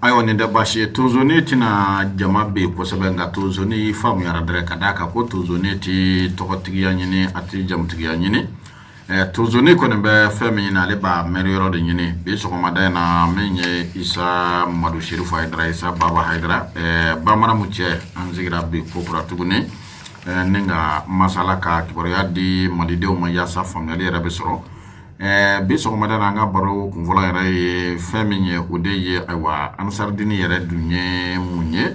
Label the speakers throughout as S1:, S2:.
S1: ayiwa nin tɛ baasi ye tonzoni tɛna jama bɛ yen kosɛbɛ nka tonzoni faamuyara dɛrɛ ka d'a kan ko tonzoni tɛ tɔgɔtigiya ɲini a tɛ jamutigiya ɲini tonzoni kɔni bɛ fɛn min ɲini ale b'a mɛri yɔrɔ de ɲini bi sɔgɔmada in na min ye isa madu sherifu hayidara isa baba hayidara bamaramu cɛ an sigira bi ko kura tuguni ni ka masala ka kibaruya di malidenw ma yaasa faamuyali yɛrɛ bɛ sɔrɔ bi sɔgɔmada na an ka baro kunfɔlɔ yɛrɛ ye fɛn min ye o de ye ayiwa ansaridini yɛrɛ dun ye mun ye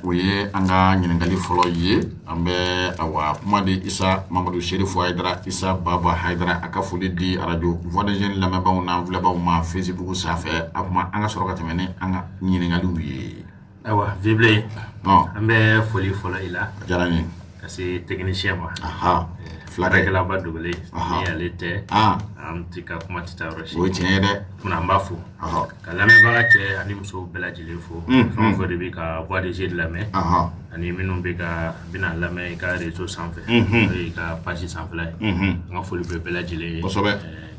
S1: o ye an ka ɲininkali fɔlɔ ye an bɛ ayiwa kuma di isa mamadu sherifu hayidara isa baba hayidara a ka foli di arajo voix des jeunes lamɛnbaaw n'an filɛbaaw ma facebook sanfɛ a kuma an ka sɔrɔ ka tɛmɛ ni an ka ɲininkaliw ye.
S2: Ayiwa Viblen an bɛ foli fɔlɔ i la
S1: a diyara n ye
S2: ka se technicien ma
S1: fulakɛlaba
S2: Dogole ni ale tɛ an tɛ ka kuma tɛ taa yɔrɔ si
S1: o ye tiɲɛ ye dɛ
S2: tuma an b'a fo ka lamɛnbaga cɛ ani muso bɛɛ lajɛlen fo fɛn o fɛn de bɛ ka voix des jeunes lamɛn ani minnu bɛ ka bɛna lamɛn i ka réseau sanfɛ n'o ye i ka page sanfɛla ye an ka foli bɛ bɛɛ lajɛlen ye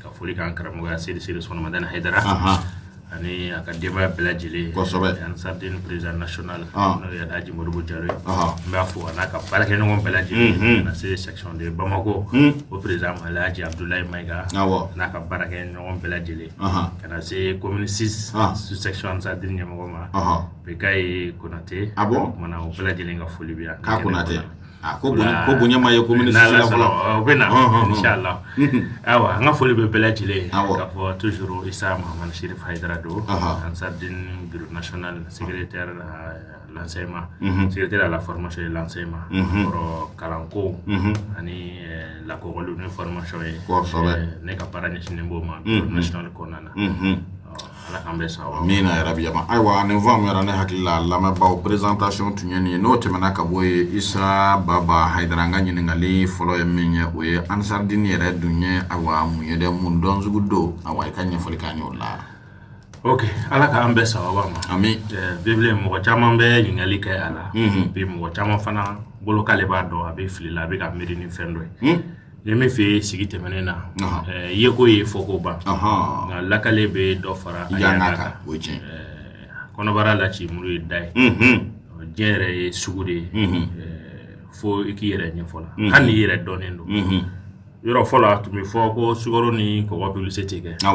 S2: ka foli k'an karamɔgɔ Seydi Souleymane Hayidara ani a ka denbaya bɛɛ lajɛlen Ansaridini président national n'o ye Alhaji Modibo Jalo ye n b'a fo a n'a ka baarakɛɲɔgɔn bɛɛ lajɛlen ka se section de Bamako o président Alhaji Abdoulaye Mayiga n'a ka baarakɛɲɔgɔn bɛɛ lajɛlen ka na se commune 6 sous section Ansaridini ɲɛmɔgɔ ma Bekayi Konate o kumana o bɛɛ lajɛlen ka foli bɛ yan
S1: k'a Konate ko bonya ma ye commune 6 la fɔlɔ
S2: o bɛ na inchallah ayiwa an ka foli bɛ bɛɛ lajɛlen k'a fɔ toujours Isa Mahamani Sherifu Hayidara don Ansaridini bureau national secrétaire à l'enseignement secrétaire à la formation et l'enseignement kɔrɔ kalanko ani lakɔkɔliw ni formation ye ne ka baara ɲɛsinnen b'o ma bureau national kɔnɔna na ala k'an bɛ sawa
S1: mina yarabi yama ayiwa nin faamuyara ne hakili la lamɛnbaaw présentation tun ye nin ye n'o tɛmɛna ka bɔ ye isa baba hayidara an ka ɲininkali fɔlɔ ye min ye o ye ansaridini yɛrɛ dun ye ayiwa mun ye dɛ mun dɔn sugu don ayiwa i ka ɲɛfɔli k'an ye o la.
S2: Ok, ala k'an bɛ sababa ma.
S1: Ami.
S2: Viblen mɔgɔ caman bɛ ɲininkali kɛ a la bi mɔgɔ caman fana bolo k'ale b'a dɔn a bɛ fili la a bɛ ka miiri ni fɛn dɔ ye. Ni min fɛ sigi tɛmɛnen na yeko ye fɔko ban nka lakale bɛ dɔ fara a yanga kan kɔnɔbara laci muru ye da ye diɲɛ yɛrɛ ye sugu de ye fo i k'i yɛrɛ ɲɛfɔ la hali n'i yɛrɛ dɔnnen don yɔrɔ fɔlɔ a tun bɛ fɔ ko sukaro ni kɔgɔ publicité kɛ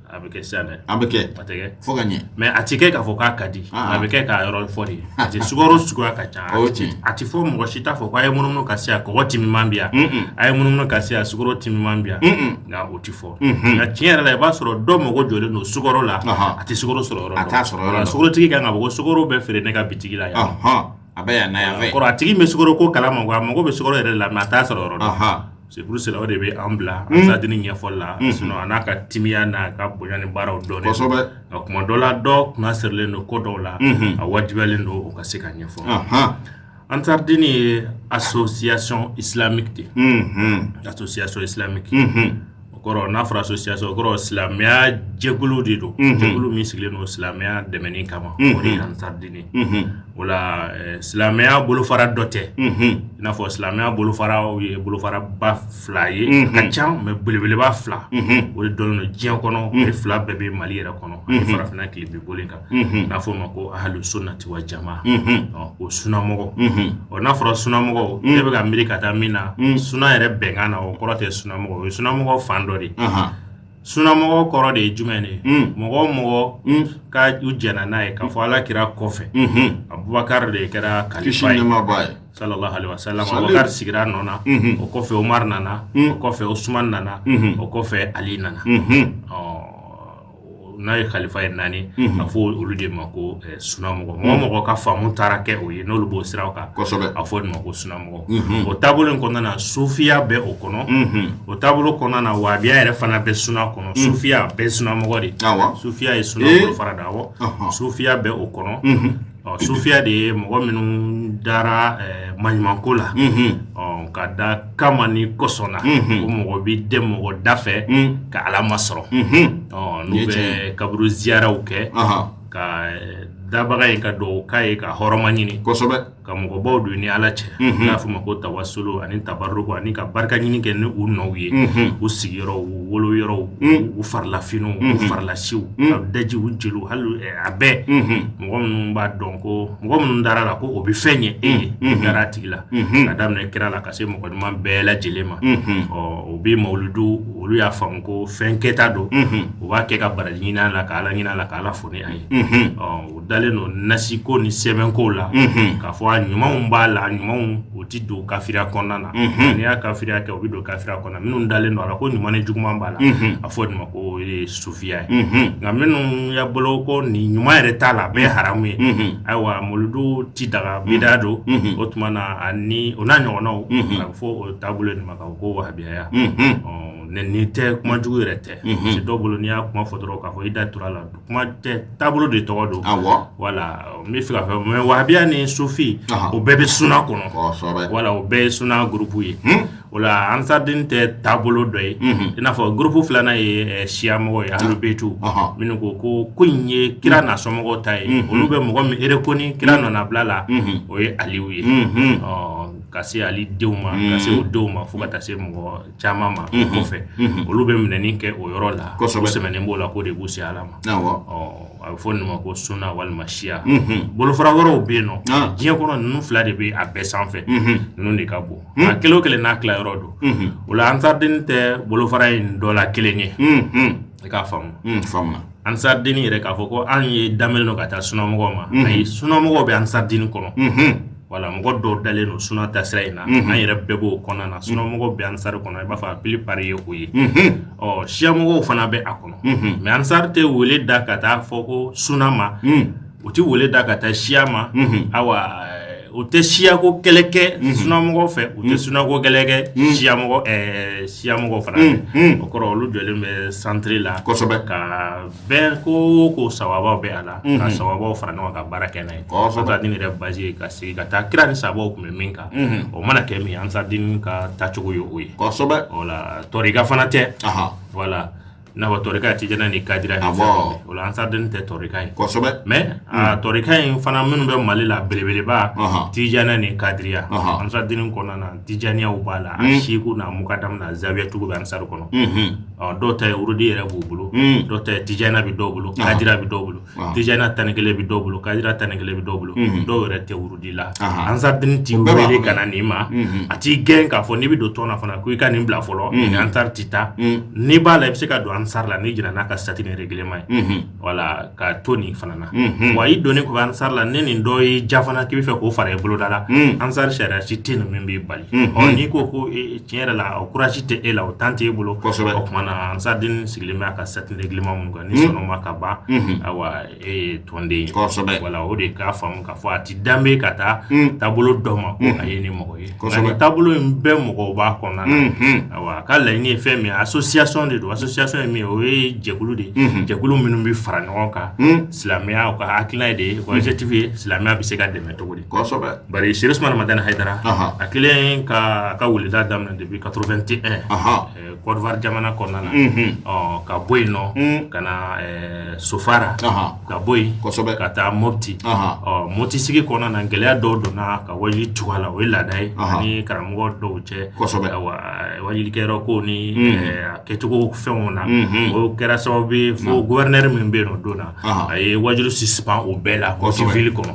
S2: a bɛ kɛ sisan dɛ
S1: a bɛ kɛ
S2: a tɛ kɛ
S1: fo ka ɲɛ
S2: mais a tɛ kɛ k'a fɔ k'a ka di a bɛ kɛ k'a yɔrɔ fɔ de parce que sukaro suguya ka ca a tɛ fɔ mɔgɔ si t'a fɔ k'a ye munumunu ka se a kɔgɔ timiman bi yan a ye munumunu ka se a sukaro timiman bi yan nka o tɛ fɔ nka tiɲɛ yɛrɛ la i b'a sɔrɔ dɔ mago jɔlen don sukaro la a tɛ sukaro sɔrɔ yɔrɔ dɔn a t'a sɔrɔ yɔrɔ dɔn sukarotigi kan ka fɔ ko sukaro bɛ feere ne ka bitigi la yan
S1: a bɛ yan n'a yan fɛ
S2: kɔrɔ a tigi bɛ sukaro ko kalama a mago bɛ sukaro yɛrɛ la mais a t'a sɔrɔ yɔrɔ dɔn c'est pour cela o de bɛ an bila Ansaridini ɲɛfɔli la sinon a n'a ka timiya n'a ka bonya ni baaraw dɔɔnin nka kuma dɔ la dɔ kunna sirilen don ko dɔw la a wajibiyalen don o ka se ka ɲɛfɔ Ansaridini ye association islamique de association islamique o kɔrɔ n'a fɔra association o kɔrɔ silamɛya jɛkulu de don jɛkulu min sigilen don silamɛya dɛmɛni kama o de ye Ansaridini o la silamɛya bolofara dɔ tɛ i n'a fɔ silamɛya bolofaraw ye bolofaraba fila ye a ka ca mais belebeleba fila o de dɔnnen don diɲɛ kɔnɔ o de fila bɛɛ bɛ Mali yɛrɛ kɔnɔ ani farafinna tile bolo kan n'a fɔ o ma ko ahlu sunnati wa jamaa o sunamɔgɔ n'a fɔra sunamɔgɔ ne bɛ ka miiri ka taa min na suna yɛrɛ bɛnkan na o kɔrɔ tɛ sunamɔgɔ o ye sunamɔgɔ fan dɔ de sunamɔgɔ kɔrɔ de ye jumɛn de mɔgɔ mɔgɔ ka u jɛna n'a ye k'a fɔ ala kira kɔfɛ Abubakar de kɛra kalifa ye sallallahu alaihi wasallam Abubakar sigira nɔ na o kɔfɛ Umar nana o kɔfɛ Usman nana o kɔfɛ Ali nana n'a ye kalifa ye naani a fɔ olu de ma ko sunamɔgɔ mɔgɔ ka faamu taara kɛ o ye n'olu b'o siraw kan a fɔ olu ma ko sunamɔgɔ o taabolo in kɔnɔna na sufiya bɛ o kɔnɔ o taabolo kɔnɔna na wahabiya yɛrɛ fana bɛ suna kɔnɔ sufiya bɛɛ sunamɔgɔ de sufiya ye sunamɔgɔ fara da awɔ sufiya bɛ o kɔnɔ sufiya de ye mɔgɔ minnu dara maɲumanko la ka da kama ni kɔsɔnna ko mɔgɔ bɛ den mɔgɔ da fɛ ka ala masɔrɔ n'u bɛ kaburu ziyaraw kɛ ka dabaga in ka do kai ka horoma nyini
S1: kosobe
S2: ka mo baw do ni ala che na fu ma ko tawassulu ani tabarruku ani ka barka nyini ken u nowi u sigiro u wolo yoro u farla finu u farla siu daji u jilu halu abe mo ngom ba donc ko ngom ndara la ko obi fenye garatigla adam ne kira la kase mo ko man bela jilema obi mauludu olu ya fam ko fenketa do o ba ke ka barajina la kala nyina la kala funi ay o dale no nasiko ni semen ko la ka fo anyuma mbala anyuma o ti do kafira konana ni ya kafira ke obi do kafira konana minu dale no ala ko nyuma ne juguma mbala afo ni mako sufia ngamenu ya bolo ko ni nyuma retala be haramu aywa muludu ti daga bidado otmana ani onanyo no fo tabule ni maka ko wahabia ya ni te kuma jugu rete c'est double ni kuma fotoro ka fo ida turala kuma te tableau de todo voilà mi fika fa mais wahabia ni sufi o bebe suna kono voilà o be suna groupe yi wala ansardin te tableau doy ina fo groupe flana e shiamo ya halubetu minu ko kunye kira na somogo tai olube mo mi erekoni kira no na blala o ye aliwi kasi ali deuma kasi o deuma fuka tase mo chama ma ko fe olube minani ke o yoro la ko semene mbola ko de busi alama fon ma ko suna wal mashia bolo fara woro beno je ko non fla de be abe sanfe non de kabo akelo kele na kla rodo wala ansardin te bolo fara in dola kelenye ka famna ansardini re ka foko an ye damel no kata suna mo ma ay suna mo be ansardini kono wala mo do dale no suna ta sraina an yere bebo kono na suna mo be ansar kono ba fa pili pari yo yi shia mo fana be akono me ansar te wole da kata foko suna ma uti wole da kata shia ma awa ute shia ko keleke suna mo fe ute suna ko keleke shia mo fana okoro lu jole me centre la ka ben ko sawaba be ala ka sawaba fana no ka baraka nay ko ta dini re baji ka si ka ta kira ni sabo ko me minka o mana ke mi ansa din ka ta chugo yo uyi ko sobe ola toriga fana te voilà na wa torika ti jana ni kadira wala ansa den te torika ko sobe mais torika fana minu be malila belebele ba ti jana ni kadria ansa din ko nana ti jania u bala ashiku na mukadam na zawiya tugo be ansa ko no do tay urudi era bubulu do tay ti jana bi dobulu kadira bi dobulu ti jana tanegele bi dobulu kadira tanegele bi dobulu do rete urudi la ansa din ti wele kana ni ma ati gen ka fo ni bi do tona fana ku ka ni bla folo ni antartita ni bala bi se ka do ansarla ni jina naka statine règlement wala ka toni fanana wa yi doni ko ansarla neni ndoy jafana ki fe ko fare bolo dala ansar shara citin membi bali o ni ko tiere la o courage te e la o tante bolo ko mana ansar din siglema ka statine règlement mun ko ni sono maka ba awa tonde wala o de ka fam ka fo ati dambe kata tabolo doma ko ayeni mo ko tabolo mbe mo ko ba ko nana awa kala ni fe mi association de association mi o jekulu de jekulu minnu bi fara ɲɔgɔn kan silamɛya o ka hakilina de ko objectif silamɛya bi se ka dɛmɛ cogo di kosɛbɛ bari Seydi Ousmane Madani Haidara a kelen ka wulida daminɛ depuis 81 Côte d'Ivoire jamana kɔnɔna na ka bɔ yen nɔ ka na Sofara ka bɔ yen ka taa Mopti Mopti sigi kɔnɔna na gɛlɛya dɔw donna ka wajili tugu a la o ye laada ye ani karamɔgɔ dɔw cɛ wajilikɛyɔrɔ ko ni kɛcogo fɛnw na o kɛra sababu fo gouverneur min be no dona ay wajilu suspend o bela ko civil kono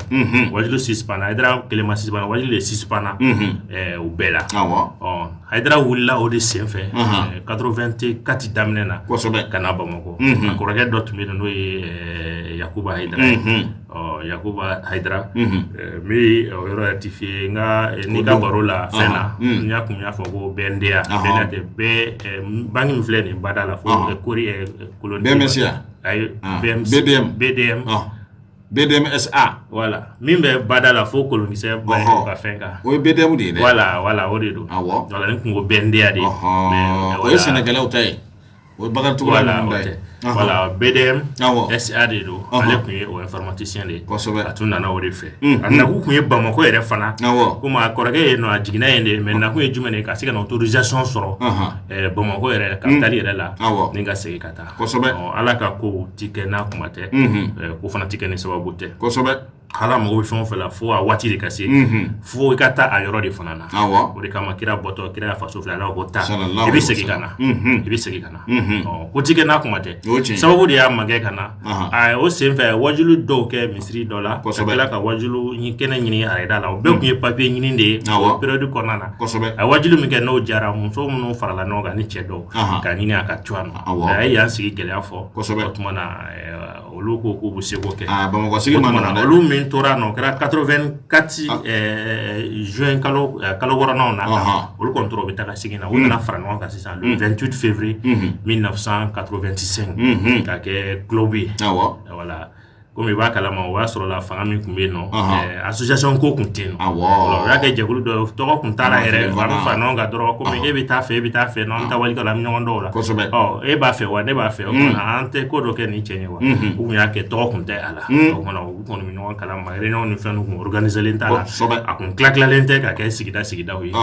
S2: wajilu suspend Haidara kelema suspend wajilu suspend o bela Haidara wulila o de senfɛ 84 daminɛna kana Bamako akɔrɔkɛ dɔ tun bɛ no ye Yakuba Haidara Yakuba Haidara mi o yɔrɔ ratifié nga ni ka baro la fɛna n y'a fɔ ko BNDA BNDA bɛ bangi min filɛ nin bada la fo kori colonie BMSA ay BDMSA voilà min bɛ bada la fo colonisé ba ka fɛnka o BDM de voilà o de do voilà ni ko BNDA de mais o Sénégalais o tay
S1: o bagan to
S2: voilà voilà BDM SA de do ale kun ye o informaticien de atun nana o de fɛ na ku kun ye Bamako yɛrɛ fana comme a kɔrɔkɛ ye no a jigina ye de mais na kun ye jumɛn ye ka se ka autorisation sɔrɔ Bamako yɛrɛ capitale yɛrɛ la ni ka segin ka taa ala ka ko ti kɛ n'a kuma tɛ ko fana ti kɛ ni sababu tɛ ala mɔgɔ bɛ fɛn o fɛn la fo a waati de ka se fo i ka taa a yɔrɔ de fana na o de kama kira bɔtɔ kira y'a faso fila la ko taa i bɛ segin ka na i bɛ segin ka na ko ti kɛ n'a kuma tɛ sababu de y'a magɛ ka na a o sen fɛ wajulu dɔw kɛ misiri dɔ la ka tila ka wajulu kɛnɛ ɲini a yɛrɛ la o bɛɛ kun ye papier ɲini de ye o période kɔnɔna na a wajulu min kɛ n'o jara muso minnu farala ɲɔgɔn kan ni cɛ dɔw ka ɲini a ka cogoya nɔ a ye yan sigi gɛlɛya fɔ o tuma na olu ko k'u bɛ se k'o kɛ olu min tora nɔ kɛra 84 juin kalo wɔɔrɔnanw na olu kɔni tora u bɛ taga segin na u nana fara ɲɔgɔn kan sisan le 28 février 1985 ka kɛ club ye voilà comme i b'a kalama o y'a sɔrɔ la fanga min tun bɛ yen nɔ association ko tun tɛ yen nɔ o y'a kɛ jɛkulu dɔ tɔgɔ tun t'a la yɛrɛ an bɛ fara ɲɔgɔn kan dɔrɔn komi e bɛ taa fɛ e bɛ taa fɛ n'an ta wali ka la ɲɔgɔn dɔw la e b'a fɛ wa ne b'a fɛ o kumana an tɛ ko dɔ kɛ ni cɛ ye wa u tun y'a kɛ tɔgɔ tun tɛ a la o kumana u kɔni bɛ ɲɔgɔn kalama réunion ni fɛn tun organiselen t'a la a tun tilalen tɛ ka kɛ sigidaw ye u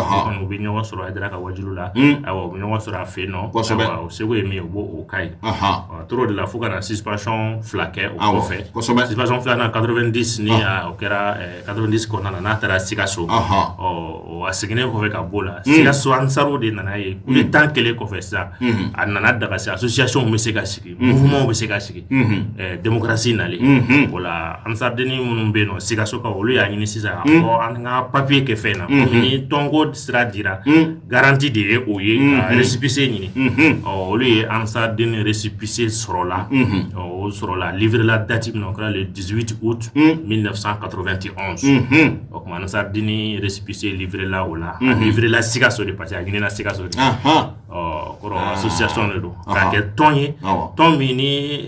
S2: bɛ ɲɔgɔn sɔrɔ Haidara ka wajulu la awa u bɛ ɲɔgɔn sɔrɔ a fɛ yen nɔ o seko ye min ye u b'o ka ye a tor'o de la fo ka na suspension fila kɛ o kɔfɛ suspension filanan 90 ni o kɛra 90 kɔnɔna na n'a taara Sikaso o a seginnen kɔfɛ ka b'o la Sikaso Ansaru de nana ye coup d'état kɛlen kɔfɛ sisan a nana daga se association bɛ se ka sigi mouvement bɛ se ka sigi démocratie nalen o la Ansarudeni minnu bɛ yen nɔ Sikaso ka olu y'a ɲini sisan a fɔ an ka papier kɛ fɛn na ni tɔnko sira dira garantie de ye o ye ka récépissé ɲini olu ye Ansarudeni récépissé sɔrɔla o sɔrɔla livre la date min na o kɛra le 18 août 1991 o kuma Ansarudeni récépissé livré la o la a livré la Sikaso de parce que a ɲinina Sikaso de kɔrɔ association de don k'a kɛ tɔn ye tɔn min ni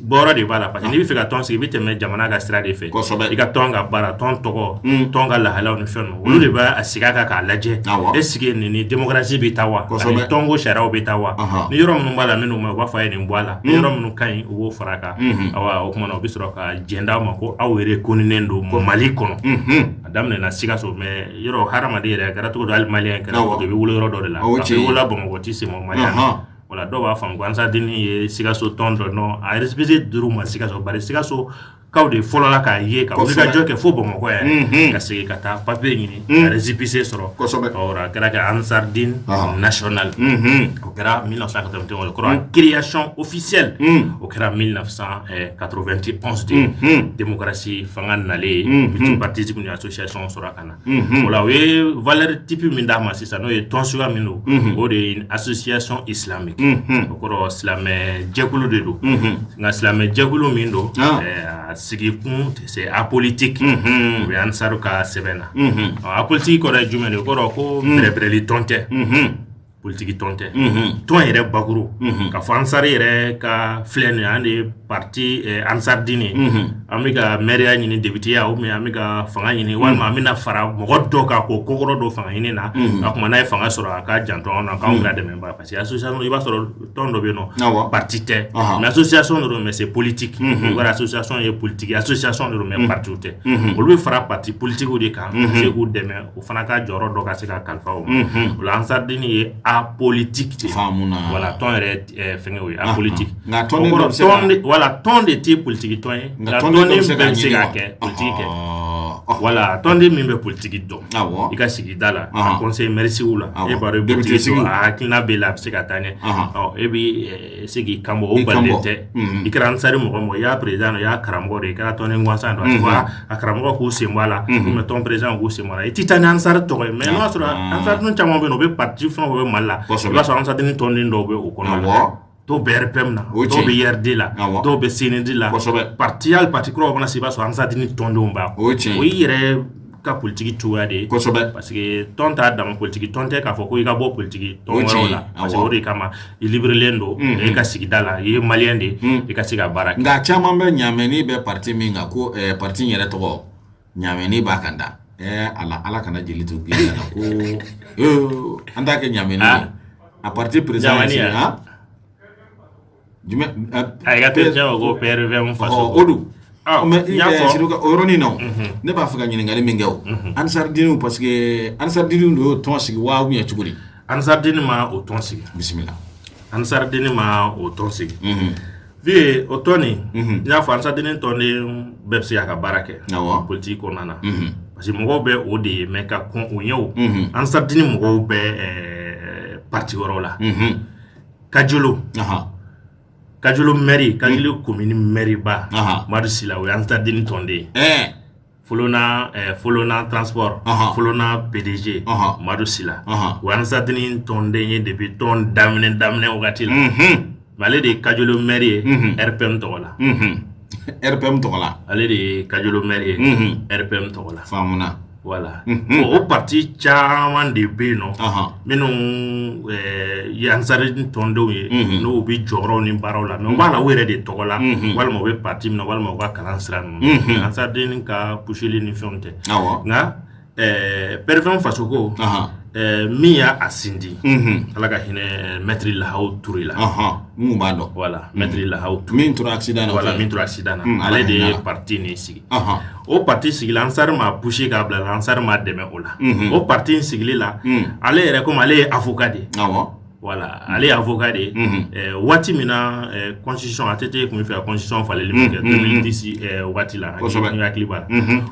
S2: bɔrɔ de b'a la parce que n'i bɛ fɛ ka tɔn sigi i bɛ tɛmɛ jamana ka sira de fɛ i ka tɔn ka baara tɔn tɔgɔ tɔn ka lahalaw ni fɛn ninnu olu de b'a sigi a kan k'a lajɛ est-ce que nin démocratie bɛ taa wa ani tɔnko sariyaw bɛ taa wa ni yɔrɔ minnu b'a la minnu ma u b'a fɔ a ye nin bɔ a la ni yɔrɔ minnu ka ɲi u b'o fara a kan o kumana u bɛ sɔrɔ ka jɛn d'aw ma ko aw yɛrɛ konen don Mali kɔnɔ a daminɛna Sikaso mais yɔrɔ hadamaden yɛrɛ kɛra cogo dɔ hali maliyɛn kɛra cogo dɔ i bɛ wolo yɔrɔ dɔ de la parce que i wolola Bamakɔ t'i sen bɔ maliyɛn voilà dɔw b'a faamu ko Ansarudeni ye Sikaso tɔn dɔ nɔ a récépissé dir'u ma Sikaso bari Sikaso kaw de fɔlɔ la k'a ye ka wulikajɔ kɛ fo Bamakɔ yɛrɛ ka segin ka taa papier ɲini ka récépissé sɔrɔ a kɛra kɛ Ansarudeni national o kɛra 1991 o kɔrɔ création officielle o kɛra 1991 de démocratie fanga nalen multipartisme ni association sɔrɔ ka na o la o ye valeur type min d'a ma sisan n'o ye tɔn suguya min don o de ye association islamique o kɔrɔ silamɛ jɛkulu de don nka silamɛ jɛkulu min don sigi kun c'est apolitique o bɛ Ansaru ka sɛbɛn na apolitique kɔrɔ ye jumɛn de ye o kɔrɔ ko bɛrɛbɛrɛli tɔn tɛ politique tɔn tɛ tɔn yɛrɛ bakuru ka fɔ Ansari yɛrɛ ka filɛ nin an de ye parti Ansarudeni an bɛ ka maire ɲini député-ya ou bien an bɛ ka fanga ɲini walima an bɛna fara mɔgɔ dɔ kan k'o kokɔrɔ dɔ fanga ɲini na a kuma n'a ye fanga sɔrɔ a ka janto an na k'anw bɛna dɛmɛ ba parce que association i b'a sɔrɔ tɔn dɔ bɛ yen nɔ parti tɛ mais association de don mais c'est politique o kɛra association ye politique association de don mais parti tɛ olu bɛ fara parti politique de kan ka se k'u dɛmɛ o fana ka jɔyɔrɔ dɔ ka se ka kalifa o ma o la Ansarudeni ye apolitique de voilà tɔn yɛrɛ fɛngɛ o ye apolitique voilà tɔn de tɛ politique tɔn ye nka tɔn de bɛɛ bɛ se ka kɛ politique kɛ voilà tɔn de min bɛ politique dɔn i ka sigida la a conseil maire-sigiw la e b'a dɔn politique dɔn a hakilina bɛ la a bɛ se ka taa ɲɛ e bɛ se k'i kanbɔ o balilen tɛ i kɛra Ansari mɔgɔ i y'a président i y'a karamɔgɔ de i kɛra tɔn gansan dɔ a tɛ fɔ a karamɔgɔ k'u sen bɔ a la mais tɔn président k'u sen bɔ a la i tɛ taa ni Ansari tɔgɔ ye mais n'o y'a sɔrɔ Ansari caman bɛ yen o bɛ parti fɛn o bɛ Mali la i b'a sɔrɔ Ansarudeni tɔnden dɔw bɛ o kɔnɔ la dɔw bɛ RPM na dɔw bɛ IRD la dɔw bɛ CND la parti hali parti kuraw fana se i b'a sɔrɔ Ansarudeni tɔndenw b'a o y'i yɛrɛ ka politique cogoya de ye parce que tɔn t'a dama politique tɔn tɛ k'a fɔ ko i ka bɔ politique tɔn wɛrɛw la parce que o de kama i librelen don i ka sigida la i ye maliyɛn de i ka se ka baara kɛ
S1: nka caman bɛ ɲamɛnni bɛ parti min kan ko parti yɛrɛ tɔgɔ ɲamɛnni b'a kan da ala kana jeli to bilen na ko an t'a kɛ ɲamɛnni ye a parti président
S2: ay ga te jaw go PRV faso
S1: odu mais siruka oroni non ne ba faga nyini ngali mingaw ansar dinu parce que ansar dinu do ton sigi waawu ya chuguri
S2: ansar dinu ma o ton sigi
S1: bismillah
S2: ansar dinu ma o ton sigi vie o toni ya fa ansar dinu toni bepsi ya ka barake politique on nana parce que mo be o de me ka kon o nyew ansar dinu mo be parti worola kajulu Kajulu mairie, Kajulu commune mairie ba. Madu sila o ansar dini tonde. Folona transport, folona PDG, Madu sila. O ansar dini tonde ye depuis ton damne o gatila. Malé de Kajulu mairie, RPM tola.
S1: RPM tola.
S2: Allez de Kajulu mairie, RPM tola.
S1: Famuna.
S2: Voilà. Au parti chaman de beno. Minu yansari tondo ye no bi joro ni barola. Me wala were de togola. Wala mo be parti no wala mo wa kalansra no. Yansari ni ka pusheli ni fonte. Nga perform fasoko. Mia asindi. Ala ka hine metri la haut tourila.
S1: Mubado.
S2: Voilà, metri la haut.
S1: Min tour accident.
S2: Voilà, min tour accident. Ale de parti ni sigi. O parti sigi lansar ma pushe ka bla lansar ma deme ola. O parti sigi la. Ale yere comme ale avocat de. Voilà, ale avocat de. Wati mina constitution atete comme fait constitution fallait limiter 2010 wati la. Ni akliba.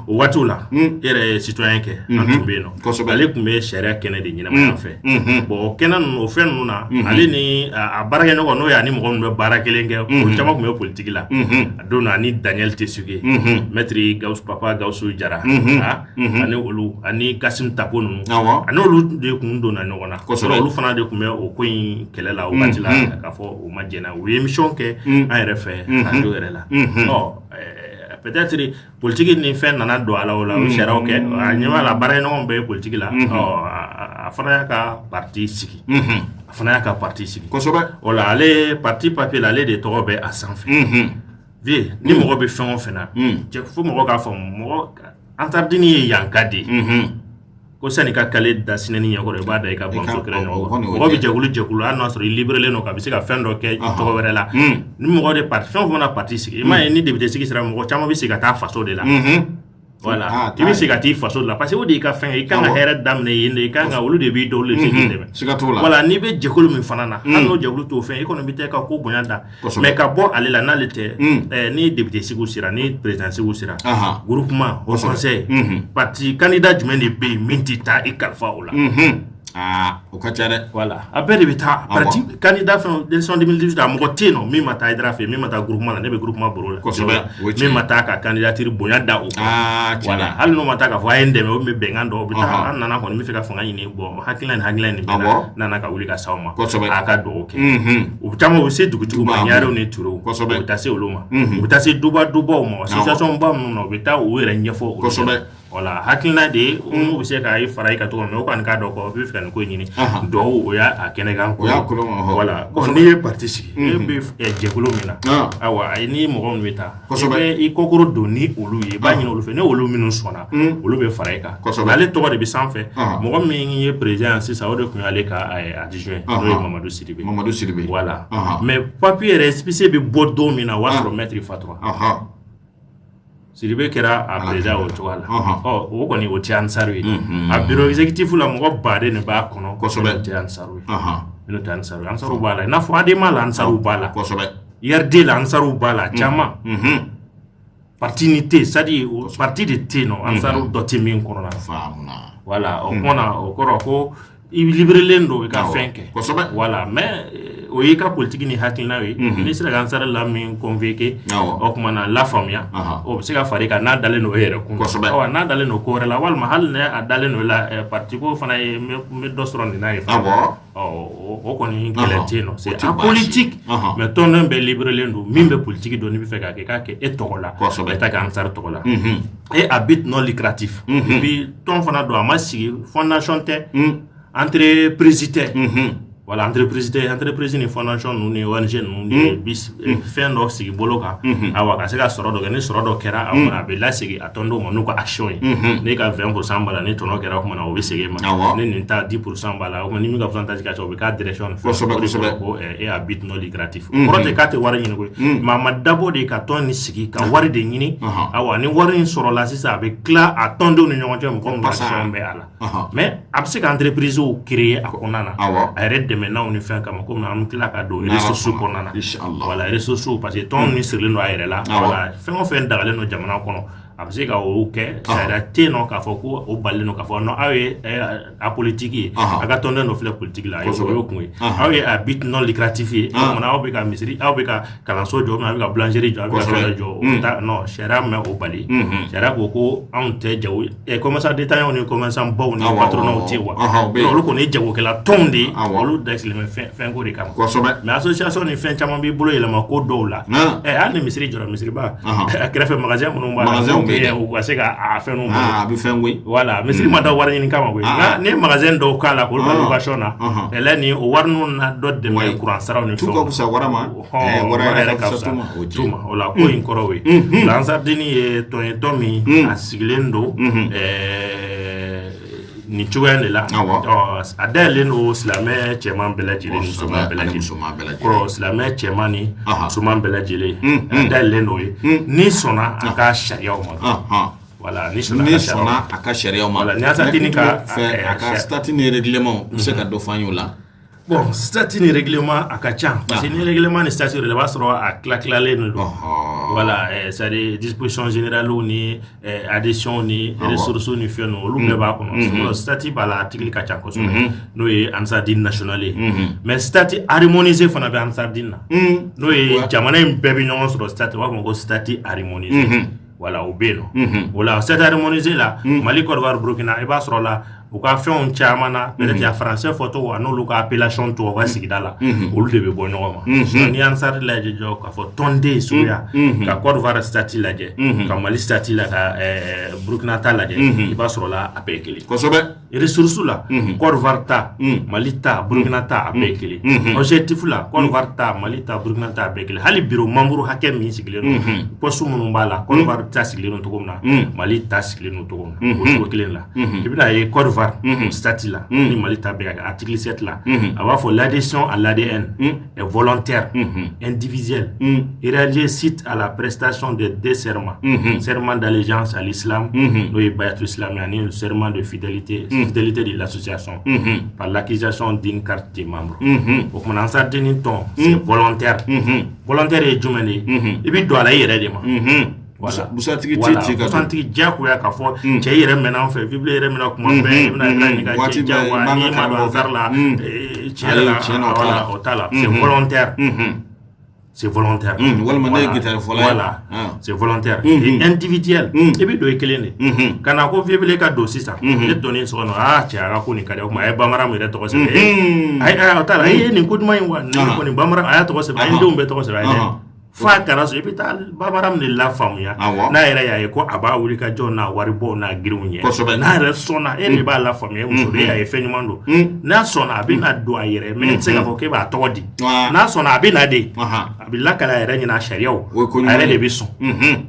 S2: O wati la. Yere citoyen ke antumbe no. Ale kumbe sharia kene de nyina ma fait. Bon kenan no fen nuna ale ni a barake no no ya ni mo no barake lenge o chama kumbe politique la. Dona ni Daniel Tessuge. Maître Gauss Papa Gauss Jara. Ani olu ani Kasim Tapono. Ani olu de kun dona no wana. Olu fana de kumbe o koin kelela o batila ka fo o majena o émission ke en refait radio erela. Non peut-être politique ni fait nana do ala wala o shara ok anyama la bare no be politique la afana ka parti sigi afana ka parti sigi
S1: ko soba
S2: wala ale parti papier la le de tobe a sans fait vie ni mo be fon fena je fo mo ka fo mo antardini yankade ko sani ka kale da sinani ya ko ba da ka bon so kre no ko bi jagulu an so libéré no ka bi se ka fendo ke to were la ni mo de parti fon na parti sigi ma ni député sigi sera mo chama bi se ka ta faso de la voilà tu bi se ka ti faso de la parce que o de ka fin e kan ga hera damne yinde kan ga wulu de bi do le sigi de voilà ni be jagulu mi fanana an no jagulu to fin économie te ka ko bonyanda mais ka bo ale la na le te ni député sigi sera ni président sigi sera groupement au conseil parti candidat du mene be mintita e kalfa ola
S1: o ka tiare
S2: voilà après de beta parti candidat fin élection 2018 a mo tino mi mata hydra fait mi mata groupement la ne be groupement borola mi mata ka candidature bonyanda o voilà hal no mata ka fo ayende me o me bengando beta nana ko mi fe ka fo ngani bo hakilani bena nana ka wuli ka sawma aka do ok o tamo o se dugu ma nyaro ne turo o ta se oloma o ta se duba mo association ba no beta o wera nyefo o voilà hakilina de o se ka ay faray ka to me o kan ka do ko fi kan ko nyini do o ya akene kan ko voilà on ni parti si e be jekulo mina awa ay ni mo gon weta e i kokoro do ni olu ye ba nyino olu fe ne olu minu sona olu be faray ka ale to de bi sans fait mo gon mi ye président si ça o de kun ale ka adjoint no Mamadou Sidibé voilà mais papier respecté be bodo mina wa pro mettre fatra Sidibé kera a président o toala o koni o tian sarwi a bureau exécutif la mo bade ne ba kono ko so be tian sarwi no tian sarwi an saru bala na fo ade mala an saru bala ko so be yerde la an saru bala chama partinité c'est-à-dire parti de teno an saru doté min kono na famuna voilà o kona o koro ko i libéré lendo e ka fenke voilà mais o yi ka politique ni hakilina wi ni sira kan sara la min convoqué o kuma na la famia o se ka fari ka na dale no ere kun o na dale no ko la wal mahal ne a dale no la parti ko fana me dostron ni na e o ko ni keletino c'est a politique mais ton be libéré lendo min be politique do ni be fe ka ke e tokola e ta kan sara tokola et à but non lucratif et puis ton fana do amasi fondation te entre président voilà entreprise ni fondation ni ONG ni bis fin do sigi boloka awa ka se ka soro do ni soro do kera a be la sigi atondo mo nuko action ni ka 20% bala ni tono kera ko na o be sigi ma ni ta 10% bala o ni mi ka pourcentage ka so be ka direction ko e a bit no lucratif projet ka te wari ni ko ma dabo de ka ton ni sigi ka wari de ni awa ni wari ni soro la sisa be cla atondo ni nyonjo mo ko action be ala mais abse ka entreprise o créer akonana a maintenant on fait comme on tila ka do ressources konana voilà ressources parce que ton ni sirle no ayre la voilà on fait ndagale no jamana kono abse ka o ke ça te no ka foko o balle no ka fo no awe a politique aga tonde no fle politique la yo ko awe a bit non lucratif on a obe ka misri awe ka kalanso jo na ka boulangerie jo awe ka jo non chera me o bali chera ko on te jaw e comment ça détail on commence en bon ni patron o ti wa no ko ni jaw ke la tonde olu dex le fin ko de kam mais association ni fin chama bi bolo ele ma ko do la an misri jo misri ba krefe magasin mon ba ou c'est à faire non voilà mais si mata war ni kama na ne magasin do kala ko ba shona ele ni o war non na do de me courant sara ni
S1: tout ko sa warama wara ka sa
S2: tuma ola ko in korowe lanza dini e tomi asiglendo ni chugane la adele no slame chairman belajile ni suma belajile ko slame chairman ni suma belajile adele no ni sona aka sharia o ma voilà ni sona
S1: aka sharia o ma
S2: voilà ni asatini ka
S1: aka statut ni règlement c'est ka do fanyo la
S2: bon statut ni règlement akacha parce que ni règlement ni statut le va sera à claclalé no voilà c'est des dispositions générales ni addition ni ressources ni fait no lu ne ba kono statut ba l'article kacha ko so no e ansardine nationale mais statut harmonisé fona be ansardine no e jamana mbebe nyon so statut wa ko statut harmonisé voilà au beno voilà statut harmonisé là Mali Côte d'Ivoire Burkina e ba sera là ou ka fait un chamana peut-être ya français photo wa no lu ka appellation to wa sigidala olu de be bonno ma ni ansar la je jo ka fo tonde suya ka Côte d'Ivoire statut la je ka Mali statut la ka Burkina ta la je iba soro la apekeli
S1: ko sobe
S2: ressources la Côte d'Ivoire ta Mali ta Burkina ta apekeli objectif la Côte d'Ivoire ta Mali ta Burkina ta apekeli hali bureau membre hakem mi sigileno postu munu bala Côte d'Ivoire ta sigileno to komna Mali ta sigileno to komna ko kilen la ibina e Côte d'Ivoire statut là ni Mali tabe article 7 là avoir faut l'adhésion à l'ADN est volontaire individuelle et réalisée suite à la prestation de deux serments serment d'allégeance à l'islam le bayat islamique le serment de fidélité de l'association par l'acquisition d'une carte de membre donc mon ansar deni ton c'est volontaire volontaire et jumani et puis doit la yere de ma voilà
S1: busatigi
S2: titi ka busatigi jako ya ka fo che yere mena fe bible yere mena kuma be na ni ka che jako ni ma do zarla che la voilà otala c'est volontaire c'est volontaire voilà c'est volontaire et individuel et bi do ekelene kana ko bible ka do sisa e donner so no che ara ko ni ka ko ma e bamara mo re to ko se ai otala ai ni kuduma yin wa ni ko ni bamara aya to ko se ai ndo be to ko se ai fa kana so epital babaram ni la famuya na era ya ko aba wuri ka jona wari bo na girunye na re sona e ni ba la famuya mo so ya e fenyumando na sona abi na do ayere me tse ka ko ke ba todi na sona abi na de abi la kala era ni na sharia o ayere de biso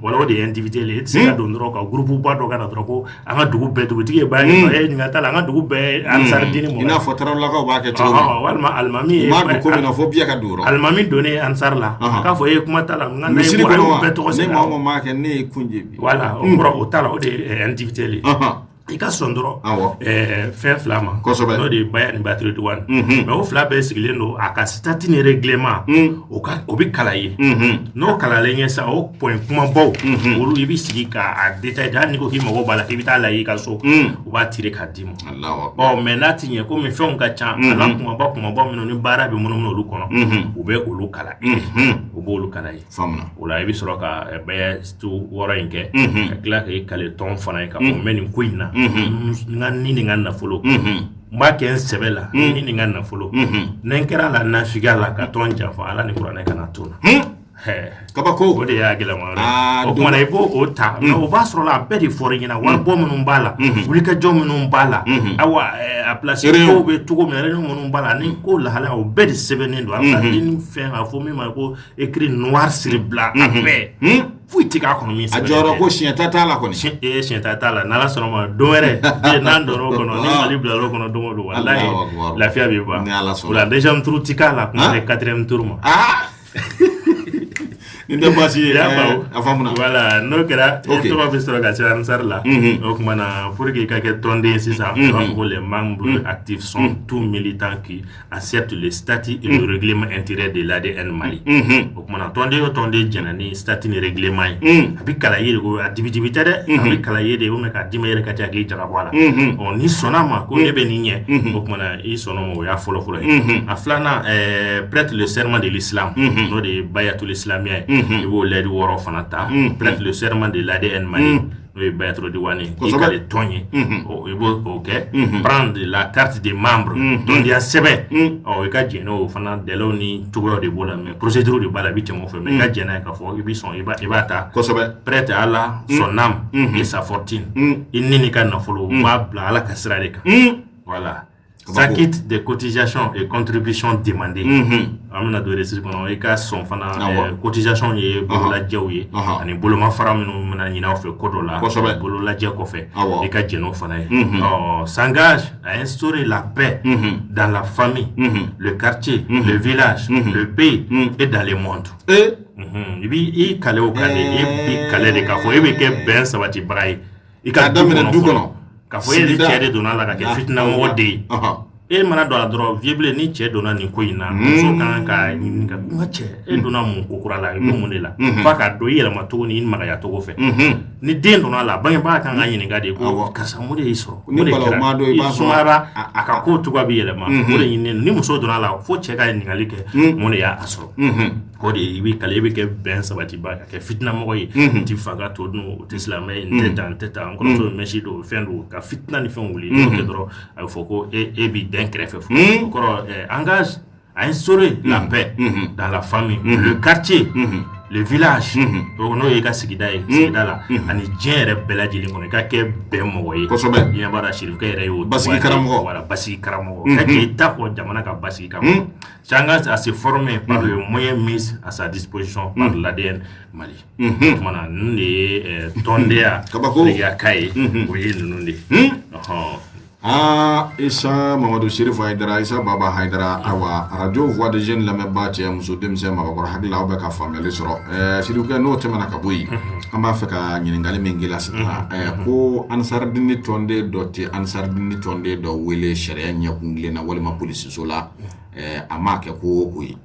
S2: wala o de individuel tse ka do ndro ka groupe ba do ka na ko anga dugu be dugu tige ba ni e ni ngata anga dugu be ansar dini mo
S1: ina fotara la ka ba ke to
S2: walma almami
S1: ma ko na fo biya ka duro
S2: almami donné ansar la ka fo e matala ngana
S1: e
S2: mo beto
S1: ne mo ma ke ne kunje bi
S2: voilà on pro otala o de individuel i ka sondro fin flama no de bayan battery to one mais o fla be sigilendo aka statut ni règlement o bi kalaye no kalale nya sa o point kuma baw o ibi sigika a détail da ni ko ki mo bala ki bitala yi ka so o ba tire ka dimo Allah o mais na tinye ko mi fon ka chan ala kuma ba mi no ni bara be mo no lu kono o be o lu kala o bo lu kala yi famna o la ibi soro ka be stu woro inke ka kla ka kale ton fana ka o meni kuina ngani ni ngana folo ma ken sebela ni ngana folo nenkera la nafiga la ka ton jafa ala ni qur'ana kana tuna
S1: kabako
S2: o de y'a gɛlɛma o kuma na i b'o o ta o b'a sɔrɔ la a bɛɛ de fɔra ɲɛna wari bɔ minnu b'a la wulikajɔ minnu b'a la awa a place kow bɛ cogo min na réunion minnu b'a la ni ko lahala o bɛɛ de sɛbɛnnen don a bɛ ni fɛn a fɔ min ma ko écrit noir sur blanc a bɛɛ foyi tɛ k'a kɔnɔ min sɛbɛnnen
S1: a jɔyɔrɔ ko siɲɛ t'a la kɔni
S2: siɲɛ t'a la n'ala sɔnna ma don wɛrɛ n'an donna o kɔnɔ ni Mali bila o kɔnɔ don o don walahi lafiya bɛ ban o la deuxième tour ti k'a la kuma de quatrième tour ma
S1: ni tɛ baasi ye a faamuna
S2: voilà n'o kɛra tɔgɔ bɛ sɔrɔ ka se Ansar la o kuma na pour que i ka kɛ tɔnden sisan u b'a fɔ ko les membres actifs sont tous militants qui acceptent le statut et le règlement intérieur de l'ADN Mali o kuma na tɔnden o tɔnden jɛna ni statut ni règlement ye a bɛ kalan ye de ko a dibi tɛ dɛ a bɛ kalan ye de o mɛ k'a d'i ma yɛrɛ ka ca k'i jaga bɔ a la ɔ ni sɔnna ma ko ne bɛ nin ɲɛ o kuma na i sɔnna ma o y'a fɔlɔ ye a filanan prête le serment de l'islam n'o de ye bayatul islamia ye il faut l'aide woro fana ta prête le serment de l'ADN Mali n'o ye bayatul diwani i ka le tɔn ye i b'o kɛ prendre la carte des membres tɔndenya sɛbɛn i ka jɛn n'o fana dɛlɛw ni cogoyaw de b'o la mais procédure de b'a la i bɛ tɛmɛ o fɛ mais i ka jɛn n'a ye k'a fɔ i bɛ sɔn i b'a ta prête à Allah son âme et sa fortune i ni nin ka nafolo u b'a bila Ala ka sira de kan voilà. S'acquitte des cotisations et contributions demandées. Amina do resiri kono e ka son fana cotisation ye bololajɛw ye ani bolomafara minnu mana ɲin'aw fɛ ko dɔ la bololajɛ kɔfɛ e ka jɛn'o fana ye s'engage à instaurer la paix dans la famille, le quartier, le village, le pays et dans le monde. I b'i kale o kale i b'i kale de k'a fɔ e bɛ kɛ bɛn sabatibaga ye i ka du kɔnɔ k'a fɔ e ni cɛ de donna la ka kɛ fitinamɔgɔ de ye e mana don a la dɔrɔn vieux ni cɛ donna nin ko in na muso kan ka ɲininka n ka cɛ e donna mun ko kura la i bɛ mun de la f'a ka dɔn i yɛlɛma cogo ni magaya cogo fɛ ni den donna a la bangebaga kan ka ɲininka de ko karisa mun de y'i sɔrɔ mun de kɛra i sumayara a ka ko cogoya bɛ yɛlɛma o de ɲininen ni muso donna a la fo cɛ ka ɲininkali kɛ mun de y'a sɔrɔ o de i bɛ kale i bɛ kɛ bɛn sabatiba ka kɛ fitinamɔgɔ ye n ti faga to dun o tɛ silamɛ ye n tɛ tan n kɔrɔmuso bɛ mɛsi don fɛn don ka fitina ni fɛn wuli n'o kɛ dɔrɔn a bɛ fɔ ko e b'i den kɛrɛfɛ fɔ o kɔrɔ engage à instaurer la paix dans la famille, le quartier, le village. Donc n'o ye ka sigida ye sigida la ani diɲɛ yɛrɛ bɛɛ lajɛlen kɔnɔ i ka kɛ bɛn mɔgɔ ye kosɛbɛ diɲɛ b'a la Serifukɛ yɛrɛ y'o basigi karamɔgɔ voilà basigi karamɔgɔ ka k'i ta fɔ jamana ka basigi karamɔgɔ s'engage à se former par le moyen mis à sa disposition par l'ADN Mali tuma na ninnu de ye tɔndenya ka ye o ye ninnu de
S1: Isa Mamadou Cherif Haidara Isa Baba Haidara awa radio voix de jeunes lamɛnba cɛ muso denmisɛn mabakɔrɔ hakili la aw bɛ ka faamuyali sɔrɔ Serifukɛ n'o tɛmɛna ka bɔ yen an b'a fɛ ka ɲininkali min k'i la sisan ko Ansardini tɔnden dɔ tɛ Ansardini tɔnden dɔ wele sariya ɲɛkun kelen na walima polisiso la a m'a kɛ ko o ko ye